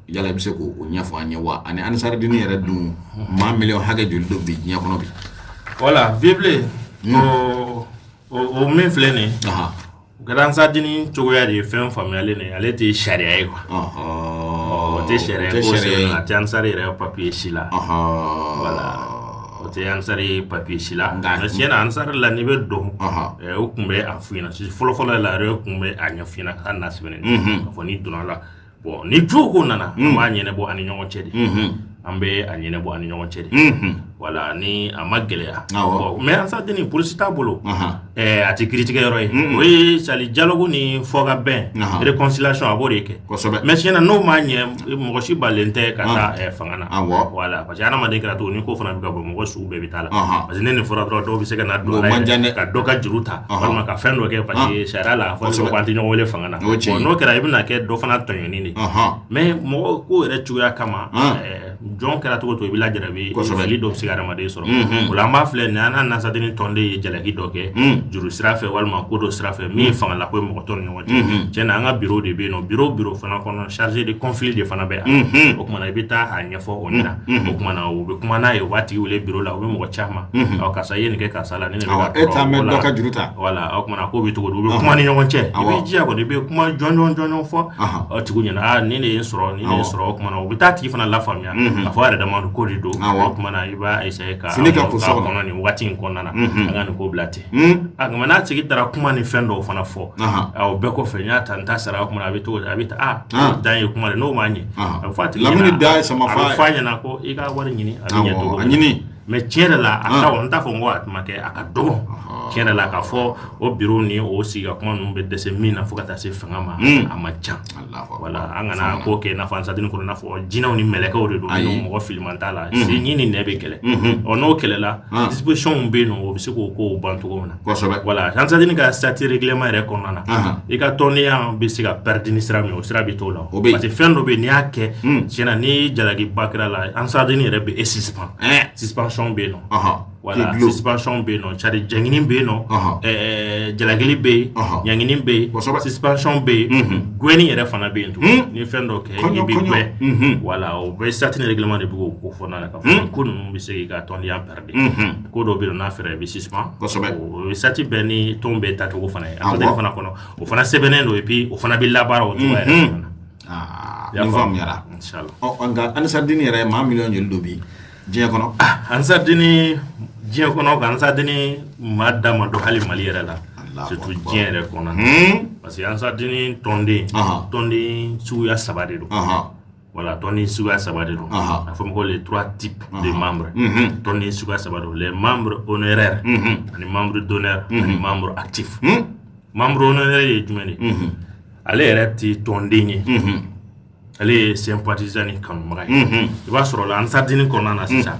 S1: yala i bɛ se k'o ɲɛfɔ an ye wa ani Ansardini yɛrɛ dun maa miliyɔn hakɛ joli don bi diɲɛ kɔnɔ bi
S2: voilà Bible o min filɛ nin o kɛra Ansardini cogoya de ye fɛn faamuyalen de ye ale tɛ sariya ye quoi o tɛ sariya ko sɛbɛn a tɛ Ansari yɛrɛ papier si la voilà o tɛ Ansari papier si la mais tiɲɛ na Ansari la n'i bɛ don o tun bɛ a f'i ɲɛna fɔlɔ la yɛrɛ tun bɛ a ɲɛf'i ɲɛna k'a na sɛbɛnnen k'a fɔ n'i donna la bon ni jo ko nana an b'a ɲɛnabɔ ani ɲɔgɔn cɛ de an bɛ a ɲɛnabɔ ani ɲɔgɔn cɛ de voilà ni a ma gɛlɛya mais Ansardini polisi t'a bolo a tɛ kiiritigɛ yɔrɔ ye o ye sali dialogue ni fɔka bɛn réconciliation a b'o de kɛ mais tiɲɛ na n'o ma ɲɛ mɔgɔ si balen tɛ ka taa fanga na voilà parce que adamaden kɛra to ni ko fana bɛ ka bɔ mɔgɔ sugu bɛɛ bɛ taa la parce que ne nin fɔra dɔrɔn dɔw bɛ se ka na don ka dɔ ka juru ta walima ka fɛn dɔ kɛ parce que sariya la fɔ ko an tɛ ɲɔgɔn wele fanga na bon n'o kɛra i bɛna kɛ dɔ fana tɔɲɔni de mais mɔgɔ ko yɛrɛ cogoya kama jɔn kɛra cogo to i bɛ lajarabi fili dɔ bɛ se ka adamaden sɔrɔ o la an b'a filɛ nin an n'a Ansardini tɔnden ye jalaki dɔ kɛ juru sira fɛ walima ko dɔ sira fɛ min ye fangala ko ye mɔgɔ tɔ ni ɲɔgɔn cɛ tiɲɛ na an ka bureau de bɛ yen nɔ bureau fana kɔnɔ chargé de conflit de fana bɛ yan o kumana i bɛ taa a ɲɛfɔ o ɲɛna o kumana u bɛ kuma n'a ye u b'a tigi wele bureau la u bɛ mɔgɔ caman karisa i ye nin kɛ karisa la ne de bɛ ka
S1: e t'a mɛn dɔ ka juru ta
S2: voilà o kumana ko bɛ cogo di u bɛ kuma ni ɲɔgɔn cɛ i bɛ jija kɔni i bɛ kuma jɔnjɔn fɔ o tigi ɲɛna nin de ye n sɔrɔ nin de ye n sɔrɔ o kumana u bɛ taa tigi fana lafaamuya a fɔ yɛrɛ dama ko de don o tuma na i b'a essayer ka kɔnɔ nin waati in kɔnɔna na an ka nin ko bila ten a nka n'a tigi taara kuma ni fɛn dɔw fana fɔ o bɛɛ kɔfɛ n y'a ta n ta sara o kuma a bɛ to a bɛ taa dan ye kuma de n'o ma ɲɛ a bɛ fɔ a tigi ɲɛna a bɛ fɔ a ɲɛna ko i ka wari ɲini a bɛ ɲɛ cogo min mais tiɲɛ yɛrɛ la a ka n t'a fɔ n ko a tuma kɛ a ka dɔgɔ tiɲɛ yɛrɛ la k'a fɔ o bureau ni o sigi ka kuma ninnu bɛ dɛsɛ min na fo ka taa se fanga ma a ma ca voilà an kana ko kɛ i n'a fɔ Ansaatini kɔnɔ i n'a fɔ jinɛw ni mɛlɛkɛw de don mɔgɔ filiman t'a la se ɲi ni nɛ bɛ kɛlɛ n'o kɛlɛla disposition bɛ yen nɔ o bɛ se k'o kow ban cogo min na voilà Ansaatini ka statut règlement yɛrɛ kɔnɔna na i ka tɔndenya bɛ se ka perdre ni sira min o sira bɛ t'o la parce que fɛn dɔ bɛ yen n'i y'a kɛ tiɲɛna ni jalakiba kɛra la Ansaatini yɛrɛ bɛ e suspension bɛ yen nɔ voilà suspension bɛ yen nɔ c'est-à-dire jɛngini bɛ yen nɔ jalakili bɛ yen ɲangini bɛ yen suspension bɛ yen gɛnni yɛrɛ fana bɛ yen tugun ni fɛn dɔ kɛ i bɛ gɛn voilà o bɛɛ statut règlement de bɛ k'o ko fɔ n'a la ka fɔ ko ninnu bɛ se k'i ka tɔndenya perdre ko dɔ bɛ yen n'a fɛrɛ i bɛ suspend o statut bɛɛ ni tɔn bɛɛ tacogo fana ye Ansaatini fana kɔnɔ o fana sɛbɛnnen don et puis o fana bɛ labaara o cogoya yɛrɛ fana na.
S1: Ni faamuyara inshallah nka Ansaatini yɛrɛ maa miliyɔn joli dɔ bi diɲɛ kɔnɔ Ansaatini diɲɛ kɔnɔ ka Ansaatini maa da ma don hali Mali yɛrɛ la surtout diɲɛ yɛrɛ kɔnɔ parce que Ansaatini tɔnden suguya 3 de don voilà tɔnden suguya 3 de don a fɔ ma ko les 3 types de membres tɔnden suguya 3 don les membres honoraires ani membres d'honneur ani membres actifs membre honoraire ye jumɛn de ale yɛrɛ ti tɔnden ye ale ye sympathisant ni kanubaga ye i b'a sɔrɔ la Ansaatini kɔnɔna na sisan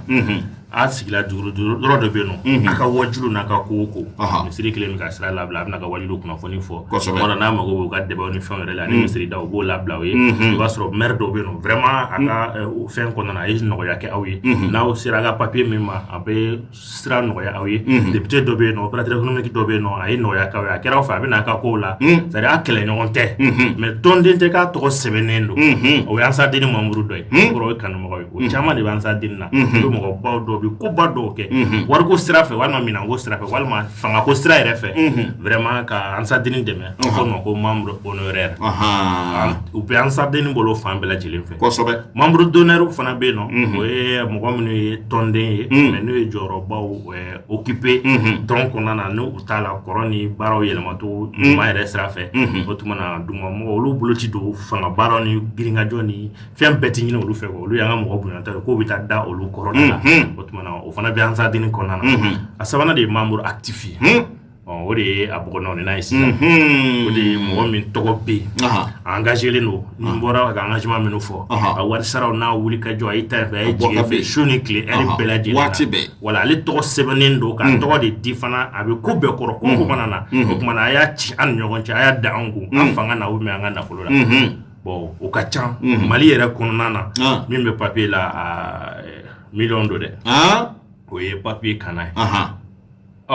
S1: a sigila yɔrɔ dɔ bɛ yen nɔ a ka wajilu n'a ka ko o ko misiri kelen min ka sira labila a bɛna ka wajilu kunnafoni fɔ tuma dɔ n'a mago b'u ka débat ni fɛnw yɛrɛ la ani misiri da u b'o labila o ye i b'a sɔrɔ maire dɔw bɛ yen nɔ vraiment a ka fɛn kɔnɔna na a ye nɔgɔya kɛ aw ye n'aw sera a ka papier min ma a bɛ sira nɔgɔya aw ye député dɔ bɛ yen nɔ opérateur économique dɔ bɛ yen nɔ a ye nɔgɔya k'aw ye a kɛra aw fɛ a bɛ n'a ka kow la c'est-à-dire a kɛlɛɲɔgɔn tɛ mais tɔnden tɛ k'a tɔgɔ sɛbɛnnen don o ye Ansaatini membre dɔ ye kɔrɔ o ye kanubagaw ye o caman de bɛ Ansaatini na o ye mɔgɔbaw dɔw bɛ ko ba dɔw kɛ wariko sira fɛ walima minanko sira fɛ walima fangako sira yɛrɛ fɛ vraiment ka Ansaatini dɛmɛ an fɔ ma ko membre honoraire u bɛ Ansaatini bolo fan bɛɛ lajɛlen fɛ kosɛbɛ membre d'honneur fana bɛ yen nɔ o ye mɔgɔ minnu ye tɔnden ye mais n'u ye jɔyɔrɔbaw occupé tɔn kɔnɔna na n'u t'a la kɔrɔ ni baaraw yɛlɛmato ɲuman yɛrɛ sira fɛ o tuma na dugumamɔgɔ olu bolo ci don fanga baaraw ni girinkajɔ ni fɛn bɛɛ ti ɲini olu fɛ olu y'an ka mɔgɔ bonyanta ye k'o bɛ taa da olu kɔrɔ la o tuma na o fana bɛ Ansaatini kɔnɔna na a sabanan de ye membre actif ye o de ye a bɔgɔnɔ ni n'a ye sisan o de ye mɔgɔ min tɔgɔ bɛ yen a engagélen don ni n bɔra ka engagement minnu fɔ a wari saraw n'a wuli ka jɔ a y'i ta fɛ a ye jigin fɛ su ni tile ɛri bɛɛ lajɛlen na wala ale tɔgɔ sɛbɛnnen don k'a tɔgɔ de di fana a bɛ ko bɛɛ kɔrɔ ko ko mana na o tuma na a y'a ci an ni ɲɔgɔn cɛ a y'a da an kun an fanga na ou bien an ka nafolo la bon o ka ca Mali yɛrɛ kɔnɔna na min bɛ papier la a miliyɔn don dɛ o ye papier kana ye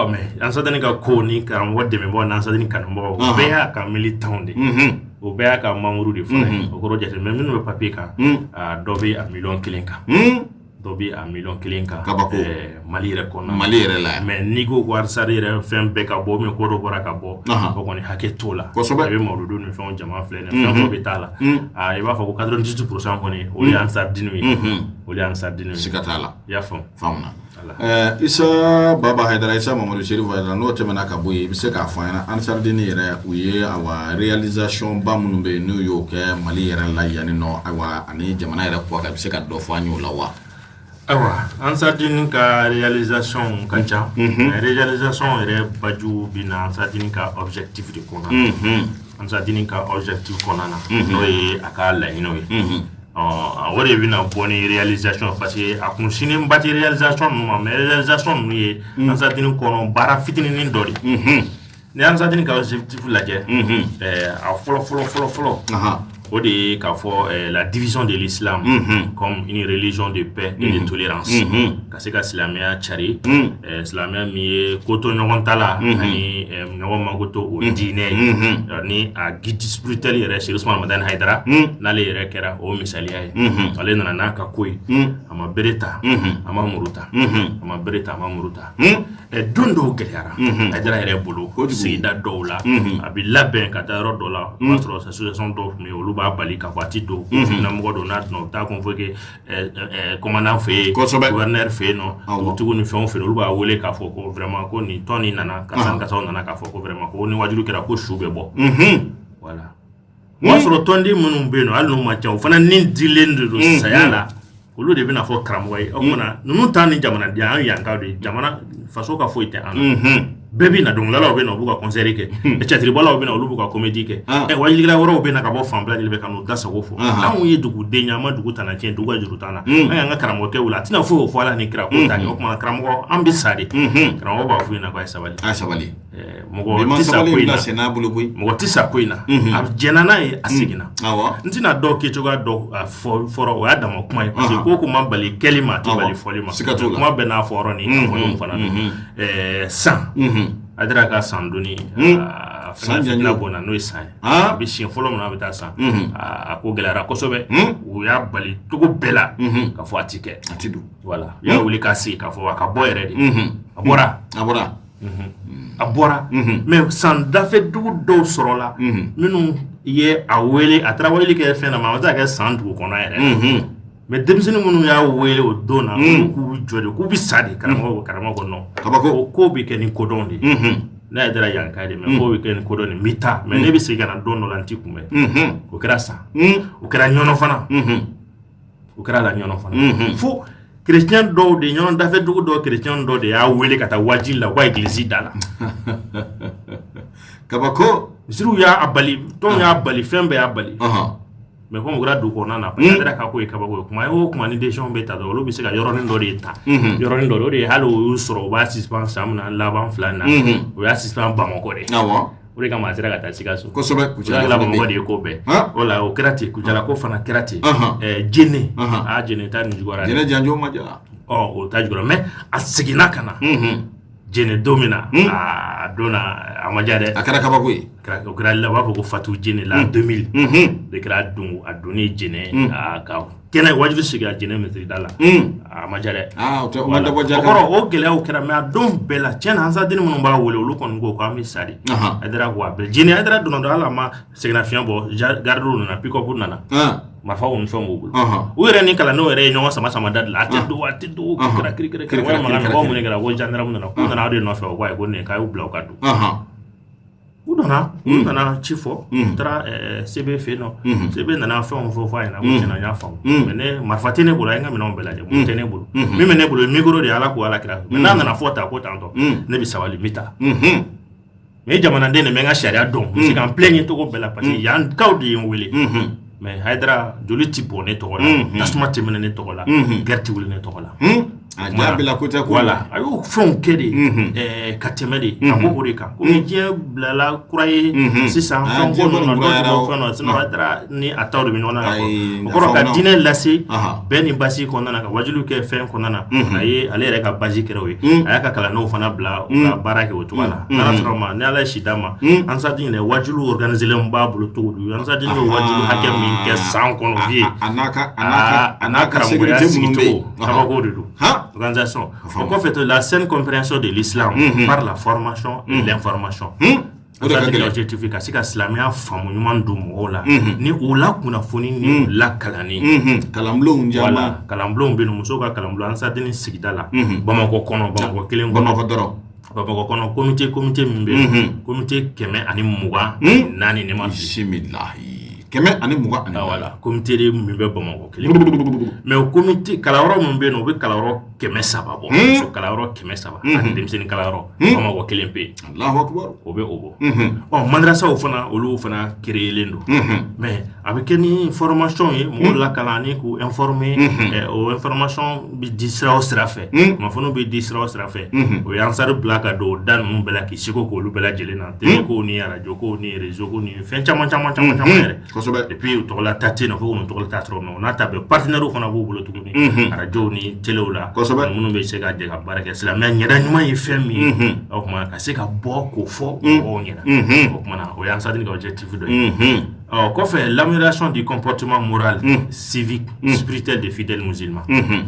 S1: mais Ansaatini ka ko ni karamɔgɔ dɛmɛbagaw ni Ansaatini kanubagaw o bɛɛ y'a ka militanw de o bɛɛ y'a ka membre de fana ye o kɔrɔ jate mais minnu bɛ papier kan dɔ bɛ a miliyɔn 1 kan dɔ bɛ a miliyɔn 1 kan kabako Mali yɛrɛ kɔnɔ Mali yɛrɛ la mais n'i ko wari sari yɛrɛ fɛn bɛɛ ka bɔ min ko dɔ bɔra ka bɔ o kɔni hakɛ t'o la kosɛbɛ a bɛ mawludu ni fɛnw jama filɛ nin fɛn fɛn bɛ t'a la i b'a fɔ ko 98% kɔni o ye Ansaatini ye o ye Ansaatini ye siga t'a la i y'a faamu Isa Baba Haidara Isa Mamadu Sherifu Haidara n'o tɛmɛna ka bɔ yen i bɛ se k'a fɔ an ɲɛna Ansaatini yɛrɛ u ye awa réalisation ba minnu bɛ yen n'u y'o kɛ Mali yɛrɛ la yanni nɔ awa ani jamana yɛrɛ kɔ kan i bɛ se ka dɔ fɔ an ye o la wa ayiwa Ansaatini ka réalisation ka ca réalisation yɛrɛ baju bɛ na Ansaatini ka objectif de kɔnɔna na Ansaatini ka objectif kɔnɔna na n'o ye a ka laɲiniw ye o de bɛna bɔ ni réalisation parce que a kun sini ba tɛ réalisation ninnu ma mais réalisation ninnu ye Ansaatini kɔnɔ baara fitininin dɔ de ni Ansaatini ka objectif lajɛ a fɔlɔ o de ye k'a fɔ la division de l'islam comme une religion de paix et de tolérance ka se ka silamɛya cari silamɛya min ye ko to ɲɔgɔn ta la ani ɲɔgɔn mago to o diinɛ ye ni a guide spirituel yɛrɛ Cheikh Ousmane Madani Haidara n'ale yɛrɛ kɛra o misaliya ye ale nana n'a ka ko ye a ma bere ta a ma muru ta a ma bere ta a ma muru ta don dɔw gɛlɛyara Haidara yɛrɛ bolo sigida dɔw la a bɛ labɛn ka taa yɔrɔ dɔ la o b'a sɔrɔ association dɔw tun bɛ yen olu
S2: b'a bali ka fɔ a ti don finamɔgɔ don n'a tɛna u t'a convoqué commandant fɛ yen gouverneur fɛ yen nɔ dugutigiw ni fɛnw fɛ yen olu b'a wele k'a fɔ ko vraiment ko nin tɔn nin nana kasaw nana k'a fɔ ko vraiment ko ni wajulu kɛra ko su bɛ bɔ voilà o y'a sɔrɔ tɔnden minnu bɛ yen nɔ hali n'u ma ca o fana ni dilen de don saya la olu de bɛna fɔ karamɔgɔ ye o kumana ninnu ta ni jamanadenya an yankaw de jamana faso ka foyi tɛ an na bɛɛ bɛ na dɔnkilidalaw bɛ na u b'u ka concert kɛ cɛtiribɔlaw bɛ na olu b'u ka comédie kɛ wajilikɛla wɛrɛw bɛ na ka bɔ fan bɛɛ lajɛlen bɛ ka n'u da sago fɔ anw ye duguden ye an ma dugu tana tiɲɛ dugu ka juru t'an na an y'an ka karamɔgɔkɛw la a tɛna foyi o fɔ ala ni kira ko ta o kumana karamɔgɔ an bɛ sa de karamɔgɔ b'a fɔ ɲɛna ko a ye sabali mɔgɔ tɛ sa ko in na mɔgɔ tɛ sa ko in na a jɛnna n'a ye a seginna n tɛna dɔw kɛcogoya dɔ fɔra o y'a dama kuma ye parce que ko ma bali kɛli ma a tɛ bali fɔli ma kuma bɛɛ n'a fɔyɔrɔ ni a fɔlenw fana don san a dira ka san doni san janjila bɔnna n'o ye san ye a bɛ siɲɛ fɔlɔ min a bɛ taa san a ko gɛlɛyara kosɛbɛ u y'a bali cogo bɛɛ la ka fɔ a ti kɛ a ti don voilà u y'a wuli k'a sigi k'a fɔ a ka bɔ yɛrɛ de a bɔra mais san dafɛ dugu dɔw sɔrɔla minnu ye a wele a taara wele kɛ fɛn na ma a ma se ka kɛ san dugu kɔnɔ yɛrɛ mais denmisɛnnin minnu y'a wele o don na k'u jɔ de k'u bɛ sa de karamɔgɔ ko non o ko bɛ kɛ ni kodɔn de n'a ye dara yanka de mais ko bɛ kɛ ni kodɔn de n bɛ taa mais ne bɛ segin ka na don dɔ la n ti kunbɛn o kɛra san o kɛra ɲɔnɔ fana o kɛra la ɲɔnɔ fana fo chrétien dɔw de ɲɔnɔ dafɛ dugu dɔw chrétien dɔw de y'a wele ka taa waji la u ka église da la
S1: kabako
S2: misiriw y'a bali tɔnw y'a bali fɛn bɛɛ y'a bali mais comme kɛra dugu kɔnɔna na parce que a dira k'a ko ye kabako ye kuma o kuma ni décision bɛ ta dɔrɔn olu bɛ se ka yɔrɔnin dɔ de ta yɔrɔnin dɔ o de ye hali o y'u sɔrɔ u b'a suspend san min na laban fila na o y'a suspend Bamakɔ de o de kama a sera ka taa Sikaso kosɛbɛ Kucala Bamakɔ de ye ko bɛɛ o la o kɛra ten Kucala ko fana kɛra ten Jene Jene ta nin juguyara Jene janjo ma ja o ta juguyara mais a seginna ka na Jene don min na a don na a ma ja dɛ a kɛra kabako ye o kɛra u b'a fɔ ko Fatu Jene la 2000 de kɛra a donni Jene ka kɛnɛ wajulu sigi a Jene misirida la a ma ja dɛ o kɔrɔ o gɛlɛyaw kɛra mais a don bɛɛ la tiɲɛ na ansadenni minnu b'a wele olu kɔni ko k'an bɛ sa de a dira ko a bɛɛ Jene a dira donna dɔ hali a ma seginnafiɲɛ bɔ gardiw nana pick-up nana marifaw ni fɛnw b'u bolo u yɛrɛ ni kalandenw yɛrɛ ye ɲɔgɔn sama da de la a tɛ don kɛra kirikiri walima mɔgɔw minnu kɛra ko gendarme nana k'u nana aw de nɔfɛ o ko ayi ko nin k'a y'u bila u ka don u nana ci fɔ u taara sebe fɛ yen nɔ sebe nana fɛnw fɔ a ɲɛna ko tiɲɛna n y'a faamu mais marifa tɛ ne bolo a ye n ka minɛnw bɛɛ lajɛ mun tɛ ne bolo min bɛ ne bolo micro de ye ala ko ala kira mais n'a nana fɔ ta ko tantɔ ne bɛ sabali n bɛ taa mais jamanaden de bɛ n ka sariya dɔn n bɛ se ka n plaigner cogo bɛɛ la parce que yan kaw de ye n wele mais Haidara joli ti bɔn ne tɔgɔ la tasuma tɛmɛna ne tɔgɔ la guerre ti wuli ne tɔgɔ la a jabila ko tɛ ko voilà a y'o fɛnw kɛ de ka tɛmɛ de ka bɔ o de kan komi diɲɛ bilala kura ye sisan fɛn ko ninnu na dɔw fɛn dɔ sinon Haidara ni a taw de bɛ ɲɔgɔn na ka fɔ o kɔrɔ ka diinɛ lase bɛɛ ni basi kɔnɔna na ka wajulu kɛ fɛn kɔnɔna na a ye ale yɛrɛ ka basi kɛra o ye a y'a ka kalandenw fana bila u ka baara kɛ o cogo la n'ala sɔrɔ ma ni ala ye si d'a ma ansaden yɛrɛ wajulu organiselen b'a bolo cogo di ansaden y'o wajulu hakɛ min kɛ san kɔnɔ vie a n'a karamɔgɔya sigicogo kabako de don organisation o kɔfɛ la saine compréhension de l'islam par la formation et l'information objectif ka se ka silamɛya faamu ɲuman don mɔgɔw la ni o la kunnafoni ni o la kalanni kalanbulonw jama kalanbulonw bɛ yen musow ka kalanbulon ansadenni sigida la Bamakɔ kɔnɔ Bamakɔ kelen Bamakɔ dɔrɔn Bamakɔ kɔnɔ comité min bɛ yen comité 124 ne ma bisimilahi 124 voilà comité de min bɛ Bamakɔ kelen mais o comité kalanyɔrɔ min bɛ yen o bɛ kalanyɔrɔ 300 bɔ so kalanyɔrɔ 300 ani denmisɛnnin kalanyɔrɔ Bamakɔ kelen pe Allahu akbar o bɛ o bɔ madrasaw fana olu fana créélen don mais a bɛ kɛ ni formation ye mɔgɔw lakalan ni k'u informer o information bɛ di sira o sira fɛ kunnafoniw bɛ di sira o sira fɛ o ye ansari bila ka don o da ninnu bɛɛ la k'i seko k'olu bɛɛ lajɛlen na télé ko ni radio ko ni réseau ko ni fɛn caman yɛrɛ et puis u tɔgɔla ta tɛ yen nɔ fo k'u tɔgɔla ta sɔrɔ n'a ta bɛn partenaires fana b'u bolo tuguni radio ni téléw la minnu bɛ se ka jɛ ka baara kɛ silamɛya ɲɛda ɲuman ye fɛn min ye o kumana ka se ka bɔ k'o fɔ mɔgɔw ɲɛna o kumana o ye ansadenni ka objectif dɔ ye l'amélioration du comportement moral, civique, spirituel des fidèles musulmans.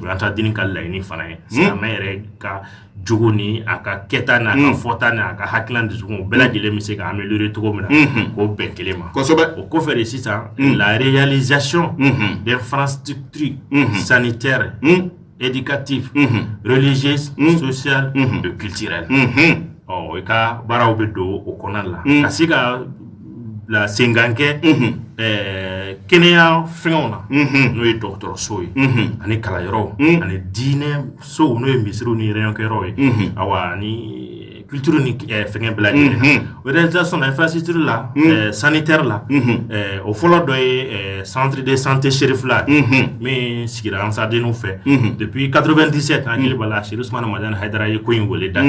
S2: Anta dini ka laini fana ye. Silamɛ yɛrɛ ka jogo ni a ka kɛta n'a ka fɔta n'a ka hakilina dusukun bɛɛ lajɛlen bɛ se ka améliorer cogo min na k'o bɛn kelen ma. O kɔfɛ de sisan la réalisation d'infrastructures sanitaires, éducatives, religieuses, sociales et culturelles. I ka baaraw bɛ don o kɔnɔna la ka se ka la sengankɛ kɛnɛya fɛnw na n'o ye dɔgɔtɔrɔso ye ani kalanyɔrɔw ani diinɛ sow n'o ye misiriw ni réunion-kɛyɔrɔw ye awa ani culture ni fɛngɛ bɛɛ lajɛlen réalisation na infrastructure la sanitaire la o fɔlɔ dɔ ye centre de santé Cherif la min sigira Ansadenw fɛ depuis 97 an hakili b'a la Cheikh Usmane Madani Haidara ye ko in wele da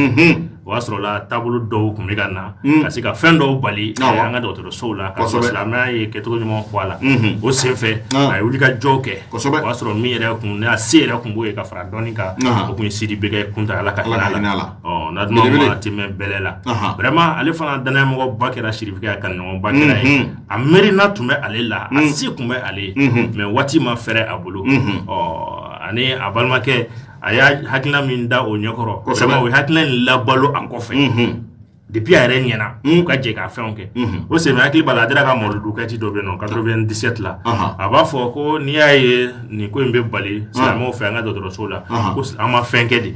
S2: o y'a sɔrɔ la taabolo dɔw tun bɛ ka na ka se ka fɛn dɔw bali an ka dɔgɔtɔrɔsow la ka sɔrɔ silamɛya ye kɛcogo ɲuman fɔ a la o senfɛ a ye wulikajɔw kɛ o y'a sɔrɔ min yɛrɛ kun n'a se yɛrɛ kun b'o ye ka fara dɔɔni kan o kun ye Sidi Bɛkɛ Kunta Ala ka hinɛ a la n'a duma ma tɛmɛ bɛlɛ la vraiment ale fana danayamɔgɔba kɛra Serifikɛ ka ɲɔgɔnba kɛra ye a miirina tun bɛ ale la a se kun bɛ ale ye mais waati ma fɛrɛ a bolo ani a balimakɛ a y'a hakilina min da o ɲɛkɔrɔ kosɛbɛ o ye hakilina in labalo a kɔfɛ depuis a yɛrɛ ɲɛna u ka jɛ ka fɛnw kɛ o senfɛ hakili b'a la a dira ka mawludu kɛti dɔ bɛ yen nɔ 97 la a b'a fɔ ko n'i y'a ye nin ko in bɛ bali silamɛw fɛ an ka dɔgɔtɔrɔso la ko an ma fɛn kɛ de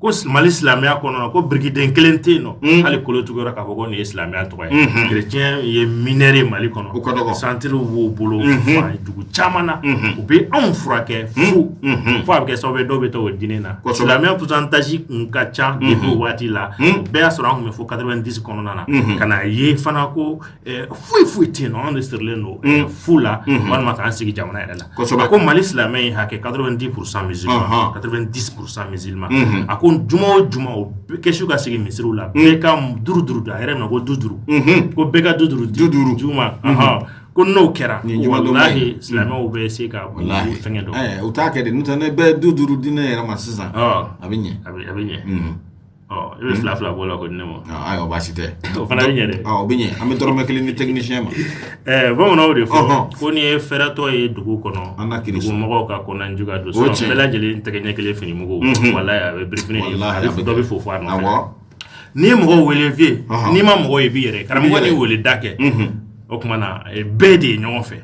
S2: ko Mali silamɛya kɔnɔ ko birikiden kelen tɛ yen nɔ hali kolotuguyɔrɔ k'a fɔ ko nin ye silamɛya tɔgɔ ye chrétien ye mineur ye Mali kɔnɔ centre b'u bolo dugu caman na u bɛ anw furakɛ fo a bɛ kɛ sababu ye dɔw bɛ taa o diinɛ na silamɛya pourcentage kun ka ca depuis o waati la bɛɛ y'a sɔrɔ an kun bɛ fo 90 kɔnɔna na ka na ye fana ko foyi tɛ yen nɔ anw de sirilen don fu la walima k'an sigi jamana yɛrɛ la a ko Mali silamɛ in hakɛ 90% musulman 90% musulman a ko juma o juma o kɛsu ka sigi misiriw la bɛɛ ka duuru a yɛrɛ minɛ ko duuru ko bɛɛ ka duuru juma ko n'o kɛra walahi silamɛw bɛ se ka fɛngɛ dɔn
S1: u t'a kɛ de n'o tɛ ne bɛɛ duuru di ne yɛrɛ ma sisan a bɛ ɲɛ
S2: a bɛ ɲɛ i bɛ fila bɔ la ko ne ma
S1: ayiwa baasi tɛ
S2: o fana bɛ ɲɛ dɛ
S1: o bɛ ɲɛ an bɛ dɔrɔmɛ kelen di technicien ma
S2: bamananw de fɔ ko ni ye fɛrɛtɔ ye dugu kɔnɔ dugumɔgɔw ka kɔnɔnju ka don bɛɛ lajɛlen tɛgɛ ɲɛ kelen finimugu walahi a bɛ birifini dɔ bɛ fo a nɔfɛ n'i ye mɔgɔw wele vie n'i ma mɔgɔ ye b'i yɛrɛ karamɔgɔ ni wele da kɛ o tuma na bɛɛ de ye ɲɔgɔn fɛ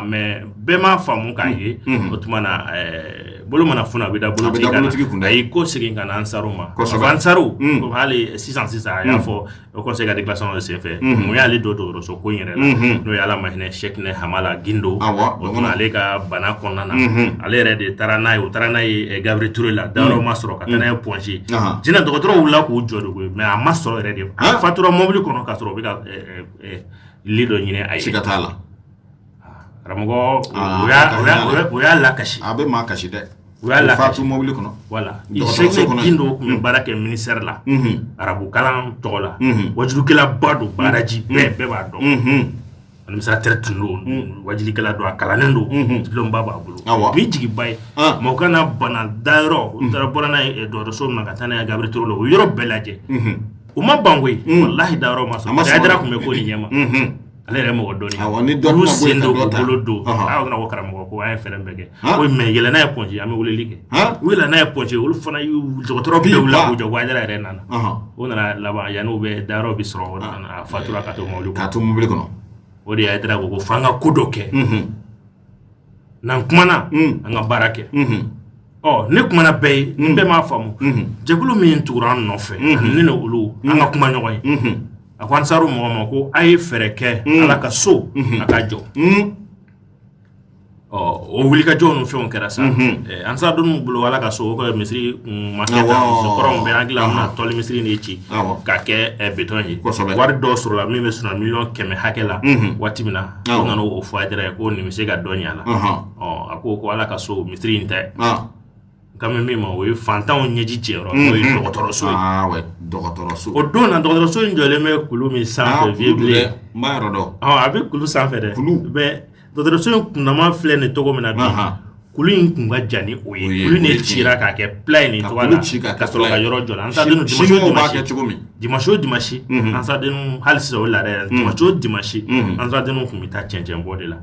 S2: mais bɛɛ m'a faamu k'a ye o tuma na bolo mana funu a bɛ da bolotigi kun a y'i ko segin ka na Ansaru ma Ansaru ko hali sisan a y'a fɔ o conseil ka déclaration de senfɛ mun y'ale don dɔgɔtɔrɔso ko in yɛrɛ la n'o ye Ala ma hinɛ Sheikh Hamala Gindo o tuma ale ka bana kɔnɔna na ale yɛrɛ de taara n'a ye o taara n'a ye Gabriel Touré la dayɔrɔ ma sɔrɔ ka taa n'a ye Ponché jinɛ dɔgɔtɔrɔw wulila k'u jɔ de koyi mais a ma sɔrɔ yɛrɛ de a fatura mobili kɔnɔ ka sɔrɔ o bɛ ka li dɔ ɲini a ye
S1: siga t'a la
S2: karamɔgɔ o y'a lakasi
S1: a bɛ maa kasi dɛ
S2: u y'a lakasi
S1: fatu mobili kɔnɔ
S2: voilà Sheikh Gindo tun bɛ baara kɛ ministère la arabu kalan tɔgɔ la wajulukɛlaba don baaraji bɛɛ b'a dɔn administrateur tun don wajilikɛla don a kalannen don diplôme ba b'a bolo bi jigiba ye mais u kana bana dayɔrɔ u taara bɔra n'a ye dɔgɔtɔrɔso min na ka taa n'a ye Gabriel Touré la o yɔrɔ bɛɛ lajɛ u ma ban koyi walahi dayɔrɔ ma sɔrɔ Haidara tun bɛ ko nin ɲɛma ale yɛrɛ mɔgɔ dɔɔni olu sen don u bolo don a y'o kana ko karamɔgɔ ko an ye fɛɛrɛ bɛɛ kɛ ko mais yɛlɛ n'a ye Ponché an bɛ weleli kɛ u yɛlɛ n'a ye Ponché olu fana dɔgɔtɔrɔ bɛɛ wulila k'u jɔ ko Haidara yɛrɛ nana o nana laban yanni u bɛ dayɔrɔ bɛ sɔrɔ a fatura ka to mobili kɔnɔ o de Haidara ko f'an ka ko dɔ kɛ n'an kumana an ka baara kɛ ne kumana bɛɛ ye ni bɛɛ m'a faamu jɛkulu min tugura an nɔfɛ ne ni olu an ka kuma ɲɔgɔn ye a ko Ansaru mɔgɔ ma ko a ye fɛɛrɛ kɛ Ala ka so a ka jɔ o wulikajɔ ni fɛnw kɛra sa Ansaru dun bolo Ala ka so o ka misiri ma kɛ musokɔrɔw bɛ hakili la an bɛna tɔli misiri de ci k'a kɛ béton ye wari dɔ sɔrɔla min bɛ sɔrɔ miliyɔn 100 hakɛ la waati min na o nana o fɔ Haidara ye ko nin bɛ se ka dɔ ɲɛ a la a ko Ala ka so misiri in tɛ kami min ma o ye fantanw ɲɛji cɛyɔrɔ n'o ye dɔgɔtɔrɔso ye
S1: dɔgɔtɔrɔso
S2: o don na dɔgɔtɔrɔso in jɔlen bɛ kulu min sanfɛ vieux
S1: n b'a yɔrɔ dɔn
S2: a bɛ kulu sanfɛ dɛ mais dɔgɔtɔrɔso in kunnama filɛ nin cogo min na bi kulu in kun ka jani o ye kulu ne cira k'a kɛ plat ye nin cogoya la ka sɔrɔ ka yɔrɔ jɔ la an taden dimanche o dimanche an taden hali sisan o la dɛ dimanche o dimanche an taden kun bɛ taa cɛncɛn bɔ de la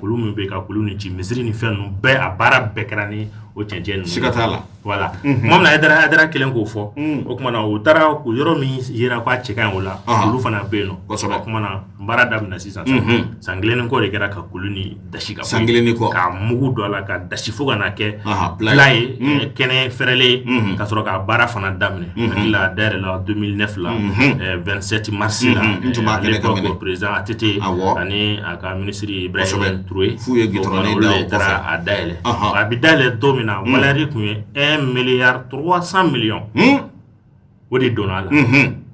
S2: kulu min bɛ ka kulu ni ci misiri ni fɛn ninnu bɛɛ a baara bɛɛ kɛra ni o cɛncɛn ninnu
S1: siga t'a la
S2: voilà tuma min na Haidara kelen k'o fɔ o tuma na o taara yɔrɔ min yera k'a cɛ ka ɲi o la olu fana bɛ yen nɔ o tuma na baara daminɛ sisan san kelen kɔ de kɛra ka kulu ni dasi ka
S1: san kelen kɔ
S2: ka mugu don a la ka dasi fo ka na kɛ plat ye kɛnɛ fɛrɛlen ka sɔrɔ ka baara fana daminɛ hakili la dayɛlɛ la 2009 la 27 mars la à l'époque président ATT ani a ka ministre Ibrahim Touré
S1: fu ye gitɔrɔni da o kɔfɛ
S2: a dayɛlɛ a bɛ dayɛlɛ don min na valeur kun ye 1,3 milliard o de donna a la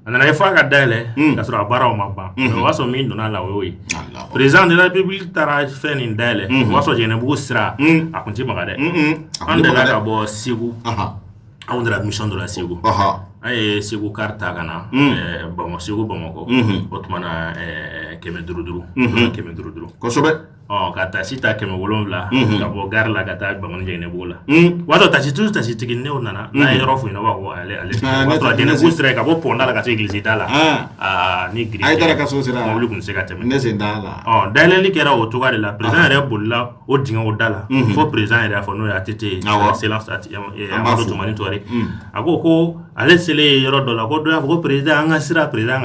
S2: a nana ye f'a ka dayɛlɛ ka sɔrɔ a baaraw ma ban o b'a sɔrɔ min donna a la o y'o ye président de la République taara fɛn nin dayɛlɛ o b'a sɔrɔ Jɛnɛbugu sira a kun tɛ maga dɛ an delila ka bɔ Segu anw dara mission dɔ la Segu an ye Segu kari ta ka na Segu Bamakɔ o tuma na 500
S1: kosɛbɛ
S2: ka tasi ta 700 ka bɔ gare la ka taa Bangoni Jɛnɛbugu la wato tasi tigi new nana n'a ye yɔrɔ f'u ɲɛna b'a fɔ ale wato Jɛnɛbugu sira ka bɔ Ponda la ka se église da la ni giri
S1: Haidara ka so sira
S2: mobili kun tɛ se ka tɛmɛ
S1: ne sen t'a la
S2: dayɛlɛli kɛra o cogoya de la président yɛrɛ bolila o dingɛ o da la fo président yɛrɛ y'a fɔ n'o ye ATT excellence Amadou Toumani Touré a ko ale selen yɔrɔ dɔ la ko dɔ y'a fɔ ko président an ka sira président